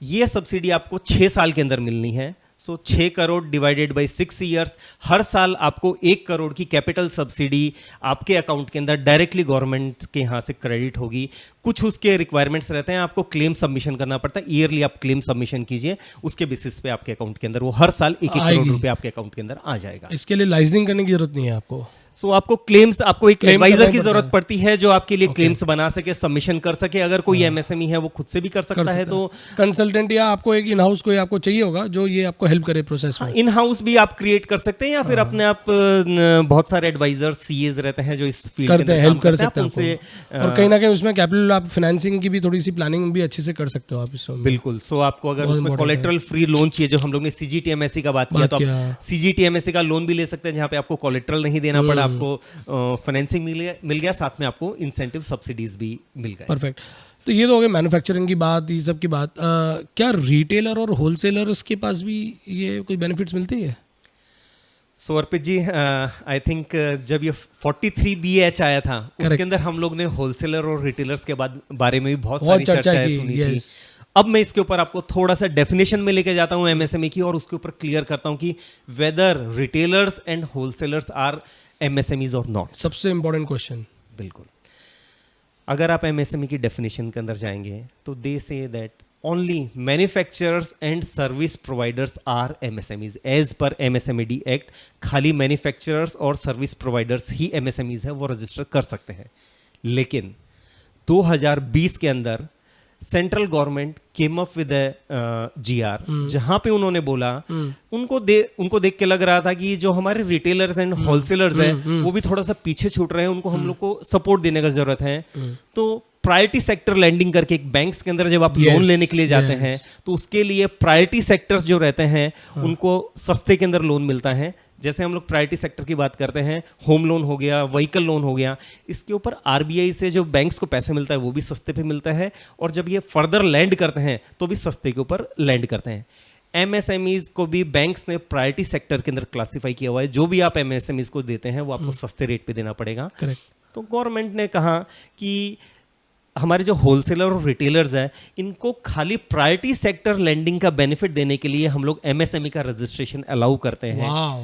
ये सब्सिडी आपको 6 साल के अंदर मिलनी है। सो 6 करोड़ डिवाइडेड बाय 6 ईयर्स, हर साल आपको 1 करोड़ की कैपिटल सब्सिडी आपके अकाउंट के अंदर डायरेक्टली गवर्नमेंट के यहाँ से क्रेडिट होगी। कुछ उसके रिक्वायरमेंट्स रहते हैं, आपको क्लेम सबमिशन करना पड़ता है। ईयरली आप क्लेम सबमिशन कीजिए, उसके बेसिस पे आपके अकाउंट के अंदर वो हर साल 1-1 करोड़ रुपए आपके अकाउंट के अंदर आ जाएगा। इसके लिए लाइसेंसिंग करने की जरूरत नहीं है आपको। सो आपको क्लेम्स, आपको एक Claim एडवाइजर करना ही की पड़ता जरूरत है। पड़ती है जो आपके लिए क्लेम्स बना सके, सबमिशन कर सके। अगर कोई एमएसएमई है वो खुद से भी कर सकता है, तो कंसल्टेंट या आपको एक इन हाउस कोई आपको चाहिए होगा जो ये आपको हेल्प करे प्रोसेस में। इन हाउस भी आप क्रिएट कर सकते हैं, या फिर अपने आप बहुत सारे एडवाइजर्स, सीएज रहते हैं जो इस फील्ड के करते हैं, अंदर हेल्प काम कर करते हैं, सकते आप हैं उनसे आपको। और कहीं ना कहीं उसमें कैपिटल, आप फाइनेंसिंग की भी थोड़ी सी प्लानिंग भी अच्छे से कर सकते हो आप इसमें। बिल्कुल। सो आपको अगर बहुत उसमें important है। कोलेट्रल फ्री लोन चाहिए, जो हम लोग ने सीजीटीएमएससी का बात किया, तो किया। आप सीजीटीएमएससी का लोन भी ले सकते हैं, जहाँ पे आपको कोलेट्रल नहीं देना पड़ा, आपको फाइनेंसिंग मिल गया, साथ में आपको इंसेंटिव सब्सिडीज भी मिल गए। परफेक्ट। तो ये तो हो गई मैन्युफैक्चरिंग की बात, ये सब की बात। क्या रिटेलर और होलसेलर्स के पास भी ये कोई बेनिफिट्स मिलती है? सो अर्पित जी, आई थिंक जब ये 43BH आया था, उसके अंदर हम लोग ने होलसेलर और रिटेलर्स के बारे में भी बहुत सारी चर्चाएं की, सुनी yes. थी। अब मैं इसके ऊपर आपको थोड़ा सा डेफिनेशन में लेके जाता हूं एमएसएमई की, और उसके ऊपर क्लियर करता हूं कि whether retailers and wholesalers are MSMEs और नॉट। सबसे इंपॉर्टेंट क्वेश्चन। बिल्कुल। अगर आप एमएसएमई की डेफिनेशन के अंदर जाएंगे तो they say that only manufacturers and service providers are MSMEs as per MSMED act. खाली मैन्युफैक्चरर्स और सर्विस प्रोवाइडर्स ही एमएसएमईज है, वो रजिस्टर कर सकते हैं। लेकिन 2020 के अंदर central government came up with GR, जहां पे उन्होंने बोला, उनको देख के लग रहा था कि जो हमारे रिटेलर्स एंड होलसेलर्स हैं वो भी थोड़ा सा पीछे छूट रहे हैं, उनको हम लोग को सपोर्ट देने का जरूरत है। तो प्रायोरिटी सेक्टर लैंडिंग करके एक बैंक्स के अंदर जब आप लोन लेने के लिए जाते हैं, तो उसके लिए प्रायोरिटी सेक्टर्स जो रहते हैं उनको सस्ते के अंदर लोन मिलता है। जैसे हम लोग प्रायोरिटी सेक्टर की बात करते हैं, होम लोन हो गया, व्हीकल लोन हो गया, इसके ऊपर आरबीआई से जो बैंक्स को पैसे मिलता है वो भी सस्ते पे मिलता है, और जब ये फर्दर लैंड करते हैं तो भी सस्ते के ऊपर लैंड करते हैं। एमएसएमईज को भी बैंक्स ने प्रायोरिटी सेक्टर के अंदर क्लासिफाई किया हुआ है। जो भी आप एमएसएमईज को देते हैं वो आपको सस्ते रेट पे देना पड़ेगा। करेक्ट। तो गवर्नमेंट ने कहा कि हमारे जो होलसेलर और रिटेलर्स हैं, इनको खाली प्रायोरिटी सेक्टर लैंडिंग का बेनिफिट देने के लिए हम लोग एमएसएमई का रजिस्ट्रेशन अलाउ करते हैं। वाओ।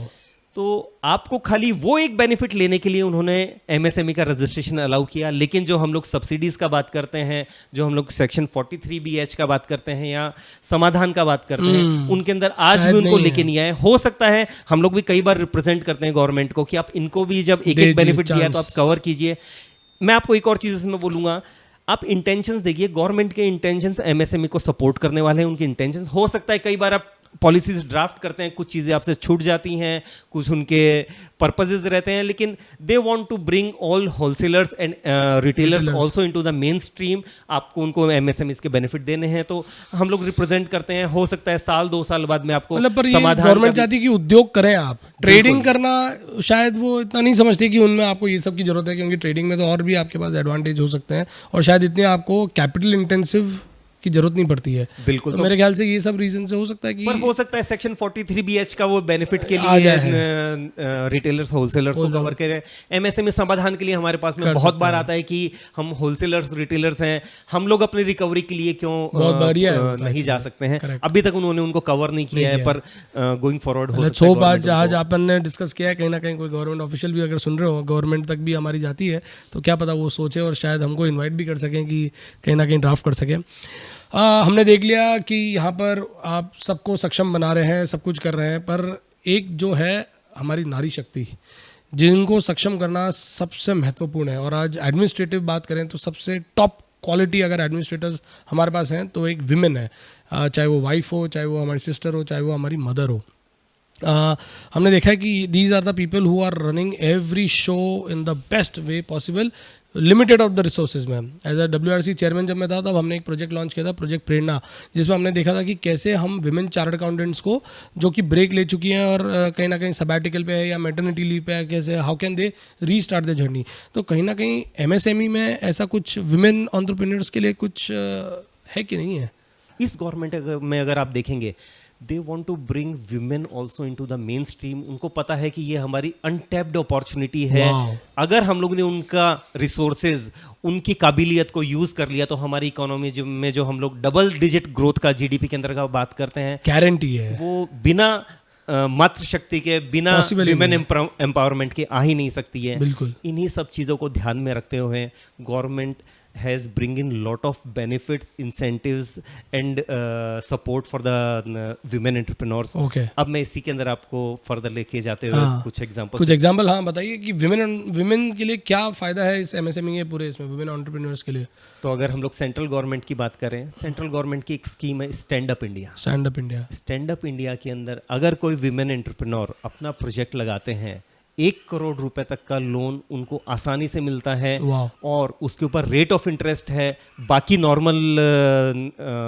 तो आपको खाली वो एक बेनिफिट लेने के लिए उन्होंने एमएसएमई का रजिस्ट्रेशन अलाउ किया। लेकिन जो हम लोग सब्सिडीज का बात करते हैं, जो हम लोग सेक्शन 43BH का बात करते हैं या समाधान का बात करते हैं, उनके अंदर आज भी उनको लेके नहीं आए। हो सकता है, हम लोग भी कई बार रिप्रेजेंट करते हैं गवर्नमेंट को कि आप इनको भी जब एक एक बेनिफिट दिया तो आप कवर कीजिए। मैं आपको एक और चीज इसमें बोलूंगा, आप इंटेंशंस देखिए, गवर्नमेंट के इंटेंशंस एमएसएमई को सपोर्ट करने वाले हैं, उनके इंटेंशंस। हो सकता है कई बार आप पॉलिसीज ड्राफ्ट करते हैं, कुछ चीज़ें आपसे छूट जाती हैं, कुछ उनके पर्पसेस रहते हैं, लेकिन they want to bring all wholesalers and retailers also into the mainstream. आपको उनको एमएसएमईज के बेनिफिट देने हैं, तो हम लोग रिप्रेजेंट करते हैं। हो सकता है साल 2 साल बाद में आपको मतलब पर ये समाधान गवर्नमेंट चाहती है कि उद्योग करें आप। ट्रेडिंग करना शायद वो इतना नहीं समझते कि उनमें आपको ये सब की जरूरत है, क्योंकि ट्रेडिंग में तो और भी आपके पास एडवांटेज हो सकते हैं, और शायद इतने आपको कैपिटल इंटेंसिव की जरूरत नहीं पड़ती है। बिल्कुल। तो मेरे ख्याल से ये सब रीजन से हो सकता है कि, पर हो सकता है सेक्शन 43BH का वो बेनिफिट के लिए रिटेलर्स होलसेलर्स को कवर करे। एमएसएमई समाधान के लिए हमारे पास में बहुत बार आता है कि हम होलसेलर्स रिटेलर्स हैं, हम लोग अपनी रिकवरी के लिए क्यों नहीं जा सकते हैं। अभी तक उन्होंने उनको कवर नहीं किया है, पर गोइंग फॉरवर्ड हो सकता है। आज अपन ने डिस्कस किया है, कहीं ना कहीं कोई गवर्नमेंट ऑफिशियल भी अगर सुन रहे हो, गवर्नमेंट तक भी हमारी जाती है, तो क्या पता वो सोचे और शायद हमको इन्वाइट भी कर सकें कि कहीं ना कहीं ड्राफ्ट कर सकें। हमने देख लिया कि यहाँ पर आप सबको सक्षम बना रहे हैं, सब कुछ कर रहे हैं, पर एक जो है हमारी नारी शक्ति, जिनको सक्षम करना सबसे महत्वपूर्ण है। और आज एडमिनिस्ट्रेटिव बात करें तो सबसे टॉप क्वालिटी अगर एडमिनिस्ट्रेटर्स हमारे पास हैं तो एक विमेन है, चाहे वो वाइफ हो, चाहे वो हमारी सिस्टर हो, चाहे वो हमारी मदर हो। हमने देखा है कि these are the people who are running every show in the best way possible, limited of the resources में। एज अ WRC चेयरमैन जब मैं था, तब हमने एक प्रोजेक्ट लॉन्च किया था, प्रोजेक्ट प्रेरणा, जिसमें हमने देखा था कि कैसे हम विमेन चार्टर्ड अकाउंटेंट्स को जो कि ब्रेक ले चुकी हैं और कहीं ना कहीं सबैटिकल पे है या मैटरनिटी लीव पे है, कैसे how can they restart the journey. तो कहीं ना कहीं एमएसएमई में ऐसा कुछ विमेन एंटरप्रेन्योर्स के लिए कुछ है कि नहीं है? इस गवर्नमेंट में अगर आप देखेंगे, they want to bring women also into the mainstream. उनको पता है कि ये हमारी अनटैप्ड अपॉर्चुनिटी है। अगर हम लोग ने उनका रिसोर्सेज, उनकी काबिलियत को यूज कर लिया, तो हमारी इकोनॉमी में जो हम लोग डबल डिजिट ग्रोथ का जीडीपी के अंदर का बात करते हैं, गारंटी है, वो बिना मातृ शक्ति के, बिना विमेन एम्पावरमेंट के आ ही नहीं सकती है। बिल्कुल। इन्हीं सब चीज़ों को ध्यान में रखते हुए government has bring in lot of benefits, incentives and support for the women entrepreneurs. Okay. अब मैं इसी के अंदर आपको फर्दर लेके जाते हुए कुछ एग्जांपल कुछ एग्जाम्पल हाँ बताइए कि विमेन के लिए क्या फ़ायदा है इस MSME के पूरे इसमें वुमेन एंटरप्रेन्योर्स के लिए। तो अगर हम लोग सेंट्रल गवर्नमेंट की बात करें, सेंट्रल गवर्नमेंट की एक स्कीम है stand up India. Stand up India के अंदर अगर कोई विमेन एंटरप्रेन्योर अपना प्रोजेक्ट लगाते हैं, 1 करोड़ रुपए तक का लोन उनको आसानी से मिलता है और उसके ऊपर रेट ऑफ इंटरेस्ट है। बाकी नॉर्मल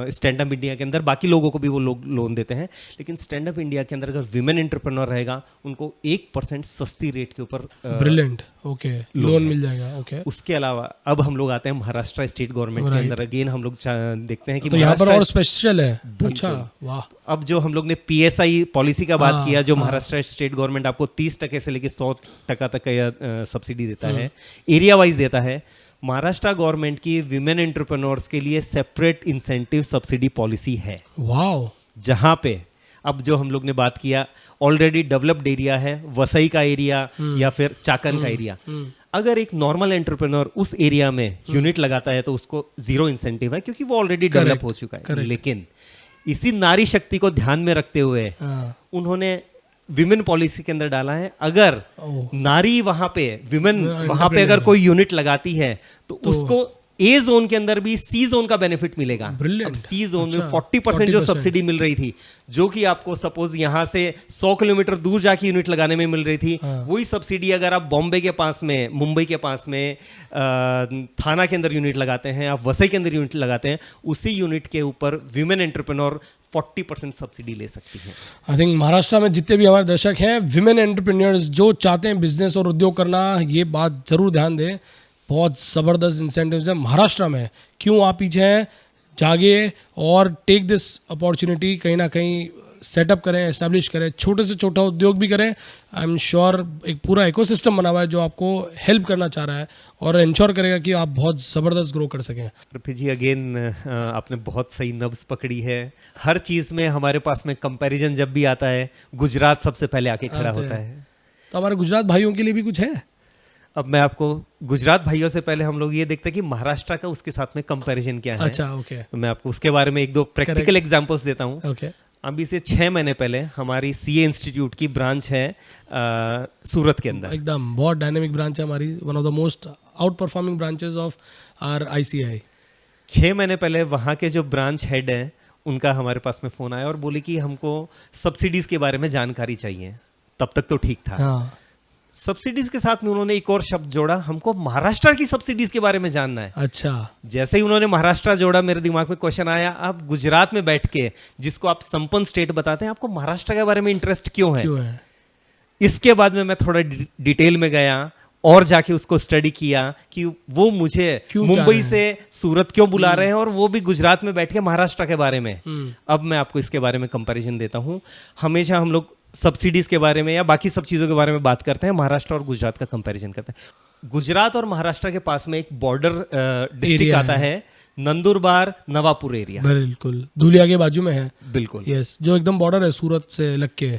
स्टैंड अप इंडिया के अंदर बाकी लोगों को भी वो लोग लोन देते हैं, लेकिन स्टैंड अप इंडिया के अंदर अगर विमेन एंटरप्रेन्योर रहेगा उनको 1% सस्ती रेट के ऊपर ब्रिलियंट लोन मिल जाएगा। उसके अलावा अब हम लोग आते हैं महाराष्ट्र स्टेट गवर्नमेंट के अंदर। अगेन हम लोग देखते हैं कि तो यहाँ पर और स्पेशल है। अच्छा, वाह। अब जो हम लोग ने PSI पॉलिसी का बात किया, जो महाराष्ट्र स्टेट गवर्नमेंट आपको 30% से लेकर 100% तक का सब्सिडी देता है, एरिया वाइज देता है। महाराष्ट्र गवर्नमेंट की विमेन एंटरप्रेन्योर्स के लिए सेपरेट इंसेंटिव सब्सिडी पॉलिसी है। वाओ। जहां पे अब जो हम लोग ने बात किया ऑलरेडी डेवलप्ड एरिया है, वसई का एरिया या फिर चाकन का एरिया, अगर एक नॉर्मल एंटरप्रेन्योर उस एरिया में यूनिट लगाता है तो उसको 0 इंसेंटिव है क्योंकि वो ऑलरेडी डेवलप हो चुका है। लेकिन इसी नारी शक्ति को ध्यान में रखते हुए उन्होंने विमेन पॉलिसी के अंदर डाला है, अगर नारी वहां पे विमेन वहां पे अगर कोई यूनिट लगाती है तो उसको A जोन के अंदर भी C जोन का बेनिफिट मिलेगा। अब C जोन में 40% जो सब्सिडी मिल रही थी, जो कि आपको सपोज यहाँ से 100 किलोमीटर दूर जाके यूनिट लगाने में मिल रही थी, वही सब्सिडी अगर आप बॉम्बे के पास में, मुंबई के पास में, थाना के अंदर यूनिट लगाते हैं, आप वसई के अंदर यूनिट लगाते हैं, उसी यूनिट के ऊपर विमेन एंटरप्रेन्योर 40% सब्सिडी ले सकती है। आई थिंक महाराष्ट्र में जितने भी हमारे दर्शक हैं, विमेन एंटरप्रेन्योर्स जो चाहते हैं बिजनेस और उद्योग करना, ये बात जरूर ध्यान दें। बहुत ज़बरदस्त इंसेंटिव्स हैं महाराष्ट्र में। क्यों आप पीछे हैं, जागिए और टेक दिस अपॉर्चुनिटी, कहीं ना कहीं सेटअप करें, एस्टैब्लिश करें, छोटे से छोटा उद्योग भी करें। आई एम श्योर एक पूरा इकोसिस्टम बना हुआ है जो आपको हेल्प करना चाह रहा है और इंश्योर करेगा कि आप बहुत ज़बरदस्त ग्रो कर सकें। ऋषि जी, अगेन आपने बहुत सही नब्ज़ पकड़ी है। हर चीज़ में हमारे पास में कंपैरिजन जब भी आता है, गुजरात सबसे पहले आके खड़ा होता है। तो हमारे गुजरात भाइयों के लिए भी कुछ है? अब मैं आपको गुजरात भाइयों से पहले हम लोग ये देखते हैं कि महाराष्ट्र का उसके साथ में कंपैरिजन क्या है। अच्छा, ओके। तो मैं आपको उसके बारे में 1-2 प्रैक्टिकल एग्जांपल्स देता हूँ। ओके। अभी से 6 महीने पहले हमारी CA इंस्टीट्यूट की ब्रांच है सूरत के अंदर। एकदम बहुत डायनेमिक ब्रांच है हमारी, one of the most outperforming branches of our ICI। 6 महीने पहले वहाँ के जो ब्रांच हेड हैं उनका हमारे पास में फ़ोन आया और बोले कि हमको सब्सिडीज़ के बारे में जानकारी चाहिए। तब तक तो ठीक था। हाँ। सब्सिडीज के साथ में उन्होंने एक और शब्द जोड़ा, हमको महाराष्ट्र की सब्सिडीज के बारे में जानना है। अच्छा। जैसे ही उन्होंने महाराष्ट्र जोड़ा, मेरे दिमाग में क्वेश्चन आया, आप गुजरात में बैठ के जिसको आप संपन्न स्टेट बताते हैं, आपको महाराष्ट्र के बारे में इंटरेस्ट क्यों है? इसके बाद में मैं थोड़ा डिटेल में गया और जाके उसको स्टडी किया कि वो मुझे मुंबई से सूरत क्यों बुला रहे हैं और वो भी गुजरात में बैठ के महाराष्ट्र के बारे में। अब मैं आपको इसके बारे में कंपैरिजन देता हूँ। हमेशा हम लोग सब्सिडीज के बारे में या बाकी सब चीज़ों के बारे में बात करते हैं, महाराष्ट्र और गुजरात का कंपैरिजन करते हैं। गुजरात और महाराष्ट्र के पास में एक बॉर्डर डिस्ट्रिक्ट आता है, नंदुरबार नवापुर एरिया। बिल्कुल, धुलिया के बाजू में है। बिल्कुल, यस, जो एकदम बॉर्डर है सूरत से लग के।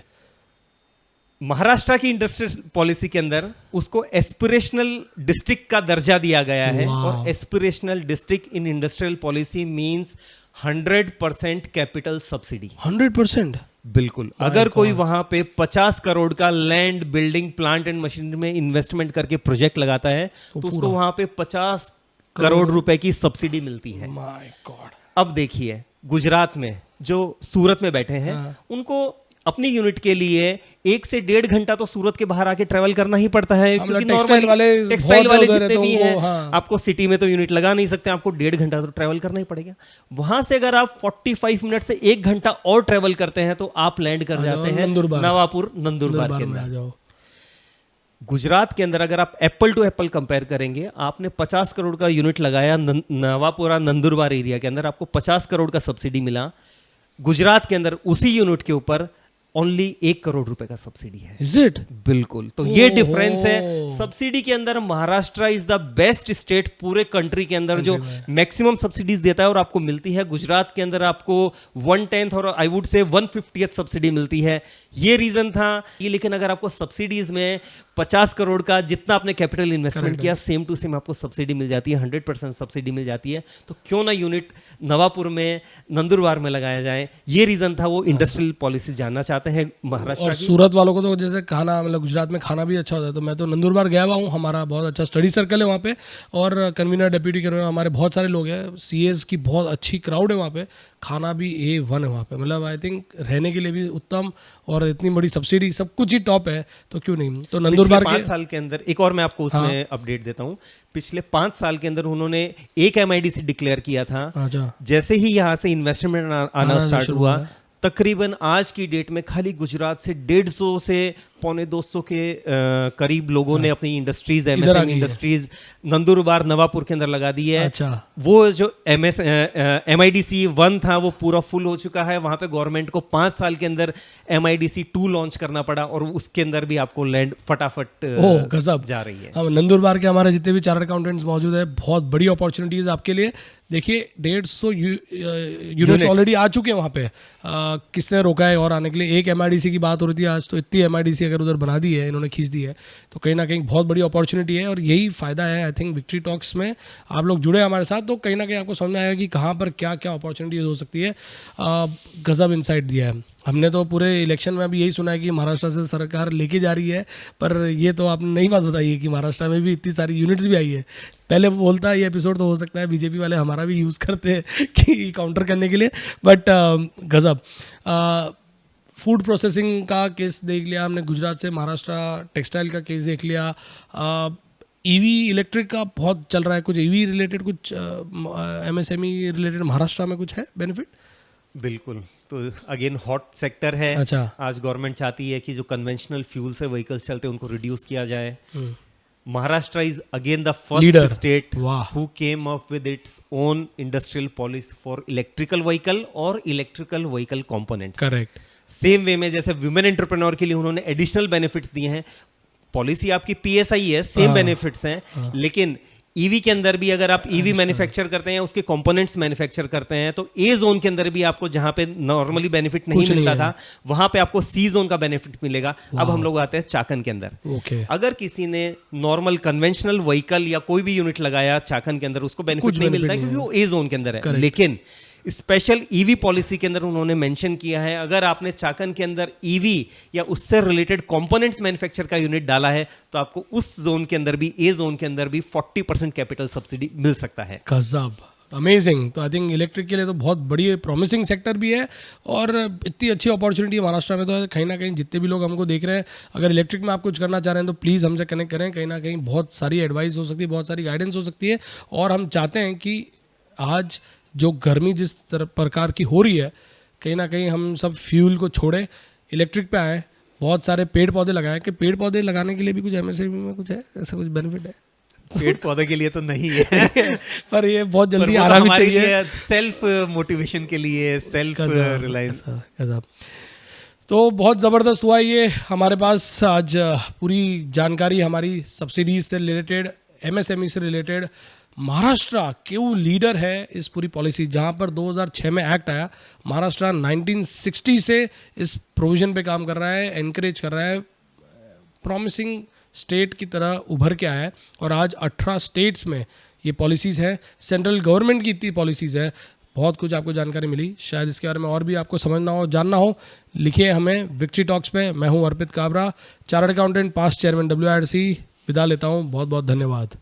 महाराष्ट्र की इंडस्ट्रियल पॉलिसी के अंदर उसको एस्पिरेशनल डिस्ट्रिक्ट का दर्जा दिया गया है और aspirational district in industrial policy means 100% capital subsidy. 100%? बिल्कुल। अगर कोई वहां पे 50 करोड़ का land, building, plant and machinery में इन्वेस्टमेंट करके प्रोजेक्ट लगाता है तो उसको वहां पे 50 करोड़ रुपए की सब्सिडी मिलती है। My God. अब देखिए, गुजरात में जो सूरत में बैठे हैं, उनको अपनी यूनिट के लिए 1 से 1.5 घंटा तो सूरत के बाहर आके ट्रेवल करना ही पड़ता है, क्योंकि टेक्सटाइल वाले जितने भी हैं, आपको सिटी में तो यूनिट लगा नहीं सकते, आपको 1.5 घंटा तो ट्रेवल करना ही पड़ेगा। वहां से अगर आप 45 मिनट से 1 घंटा और ट्रेवल करते हैं तो आप लैंड कर जाते हैं नवापुर नंदुरबार के अंदर। गुजरात के अंदर अगर आप एप्पल टू एप्पल कंपेयर करेंगे, आपने 50 करोड़ का यूनिट लगाया नवापुरा नंदुरबार एरिया के अंदर, आपको 50 करोड़ का सब्सिडी मिला। गुजरात के अंदर उसी यूनिट के ऊपर ओनली 1 करोड़ रुपए का सब्सिडी है। Is it? बिल्कुल। तो ये डिफरेंस है सब्सिडी के अंदर। Maharashtra is the best state पूरे कंट्री के अंदर जो मैक्सिमम सब्सिडीज देता है और आपको मिलती है। गुजरात के अंदर आपको 1/10 और आई वुड से 1/50 सब्सिडी मिलती है। ये रीजन था ये। लेकिन अगर आपको सब्सिडीज में 50 करोड़ का जितना आपने कैपिटल इन्वेस्टमेंट किया सेम टू सेम आपको सब्सिडी मिल जाती है, 100% सब्सिडी मिल जाती है, तो क्यों ना यूनिट नवापुर में, नंदुरबार में लगाया जाए। ये रीजन था, वो इंडस्ट्रियल पॉलिसी जानना चाहते हैं महाराष्ट्र और की। सूरत वालों को तो जैसे खाना, मतलब गुजरात में खाना भी अच्छा होता है, तो मैं तो नंदुरबार गया हुआ हूँ, हमारा बहुत अच्छा स्टडी सर्कल है वहाँ पे, और कन्वीनर, डिप्यूटी कन्वीनर हमारे बहुत सारे लोग हैं, सीएस की बहुत अच्छी क्राउड है वहाँ पे, खाना भी A1 है वहाँ पे, मतलब आई थिंक रहने के लिए भी उत्तम, और इतनी बड़ी सब्सिडी, सब कुछ ही टॉप है, तो क्यों नहीं। तो नंदुरबार 5 साल के अंदर एक और मैं आपको उसमें अपडेट देता हूँ। पिछले 5 साल के अंदर उन्होंने एक MIDC डिक्लेयर किया था। अच्छा, जैसे ही यहाँ से इन्वेस्टमेंट आना स्टार्ट शुरू हुआ, तकरीबन आज की डेट में खाली गुजरात से 150 से 150 के करीब लोगों ने अपनी industries, MSME industries Nandurbar, Navapur के अंदर लगा दी है। अच्छा, वो जो MIDC 1 था वो पूरा फुल हो चुका है। वहां पे गवर्नमेंट को 5 साल के अंदर MIDC 2 लॉन्च करना पड़ा, और उसके अंदर भी आपको लैंड फटाफट गजब जा रही है। हम नंदुरबार के हमारे जितने भी चार्टर्ड अकाउंटेंट्स मौजूद है, बहुत बड़ी अपॉर्चुनिटीज आपके लिए। देखिए 150 यूनिट्स ऑलरेडी आ चुके हैं वहाँ पे, किसने रोका है और आने के लिए। एक MIDC की बात हो रही थी आज, तो इतनी MIDC अगर उधर बना दी है, इन्होंने खींच दी है, तो कहीं ना कहीं बहुत बड़ी अपॉर्चुनिटी है, और यही फ़ायदा है आई थिंक विक्ट्री टॉक्स में आप लोग जुड़े हमारे साथ, तो कहीं ना कहीं आपको समझ में आएगा कि कहाँ पर क्या क्या अपॉर्चुनिटीज हो सकती है। गजब इनसाइट दिया है। हमने तो पूरे इलेक्शन में अभी यही सुना है कि महाराष्ट्र से सरकार लेके जा रही है, पर ये तो आपने नई बात बताई है कि महाराष्ट्र में भी इतनी सारी यूनिट्स भी आई है। पहले वो बोलता है ये एपिसोड, तो हो सकता है बीजेपी वाले हमारा भी यूज़ करते हैं कि काउंटर करने के लिए, बट गजब। फूड प्रोसेसिंग का केस देख लिया हमने गुजरात से, महाराष्ट्र टेक्सटाइल का केस देख लिया, EV इलेक्ट्रिक का बहुत चल रहा है, कुछ EV रिलेटेड, कुछ MSME रिलेटेड महाराष्ट्र में कुछ है बेनिफिट? बिल्कुल, तो अगेन हॉट सेक्टर है। अच्छा, आज गवर्नमेंट चाहती है कि जो कन्वेंशनल फ्यूल से व्हीकल्स चलते हैं उनको रिड्यूस किया जाए। Maharashtra is again the first state who came up with its own industrial policy for electrical vehicle और electrical vehicle components. Correct. Same way में जैसे वुमेन एंटरप्रेन्योर के लिए उन्होंने एडिशनल बेनिफिट्स दिए हैं। पॉलिसी आपकी PSI है, सेम बेनिफिट्स हैं, लेकिन EV के अंदर भी अगर आप EV मैन्युफैक्चर करते हैं, उसके कंपोनेंट्स मैन्युफैक्चर करते हैं, तो A जोन के अंदर भी आपको जहां पे नॉर्मली बेनिफिट नहीं मिलता था, वहां पे आपको C जोन का बेनिफिट मिलेगा। अब हम लोग आते हैं चाकन के अंदर। अगर किसी ने नॉर्मल कन्वेंशनल व्हीकल या कोई भी यूनिट लगाया चाकन के अंदर, उसको बेनिफिट नहीं मिलता है क्योंकि वो A जोन के अंदर है। लेकिन स्पेशल EV पॉलिसी के अंदर उन्होंने मेंशन किया है, अगर आपने चाकन के अंदर EV या उससे रिलेटेड कंपोनेंट्स मैन्युफैक्चर का यूनिट डाला है, तो आपको उस जोन के अंदर भी, A जोन के अंदर भी 40% कैपिटल सब्सिडी मिल सकता है। गजब, अमेजिंग। तो आई थिंक इलेक्ट्रिक के लिए तो बहुत बड़ी प्रॉमिसिंग सेक्टर भी है, और इतनी अच्छी अपॉर्चुनिटी है महाराष्ट्र में, तो कहीं ना कहीं जितने भी लोग हमको देख रहे हैं, अगर इलेक्ट्रिक में आप कुछ करना चाह रहे हैं तो प्लीज़ हमसे कनेक्ट करें। कहीं ना कहीं बहुत सारी एडवाइस हो सकती है, बहुत सारी गाइडेंस हो सकती है, और हम चाहते हैं कि आज जो गर्मी जिस प्रकार की हो रही है, कहीं ना कहीं हम सब फ्यूल को छोड़े, इलेक्ट्रिक पे आए, बहुत सारे पेड़ पौधे लगाएं। कि पेड़ पौधे लगाने के लिए भी कुछ MSME में कुछ है, ऐसा कुछ बेनिफिट है? पेड़ पौधे के लिए तो नहीं है पर ये बहुत जल्दी आना भी चाहिए, सेल्फ मोटिवेशन के लिए, सेल्फ रिलायंस। तो बहुत ज़बरदस्त हुआ ये हमारे पास आज पूरी जानकारी हमारी सब्सिडीज से रिलेटेड, MSME से रिलेटेड। महाराष्ट्र क्यों लीडर है इस पूरी पॉलिसी, जहाँ पर 2006 में एक्ट आया, महाराष्ट्र 1960 से इस प्रोविज़न पे काम कर रहा है, एनकरेज कर रहा है, प्रॉमिसिंग स्टेट की तरह उभर के आया है, और आज 18 स्टेट्स में ये पॉलिसीज़ हैं, सेंट्रल गवर्नमेंट की इतनी पॉलिसीज़ हैं। बहुत कुछ आपको जानकारी मिली, शायद इसके बारे में और भी आपको समझना हो, जानना हो, लिखिए हमें विक्ट्री टॉक्स पे। मैं हूँ Arpit Kabra, chartered accountant, past chairman WIRC। विदा लेता हूँ, बहुत बहुत धन्यवाद।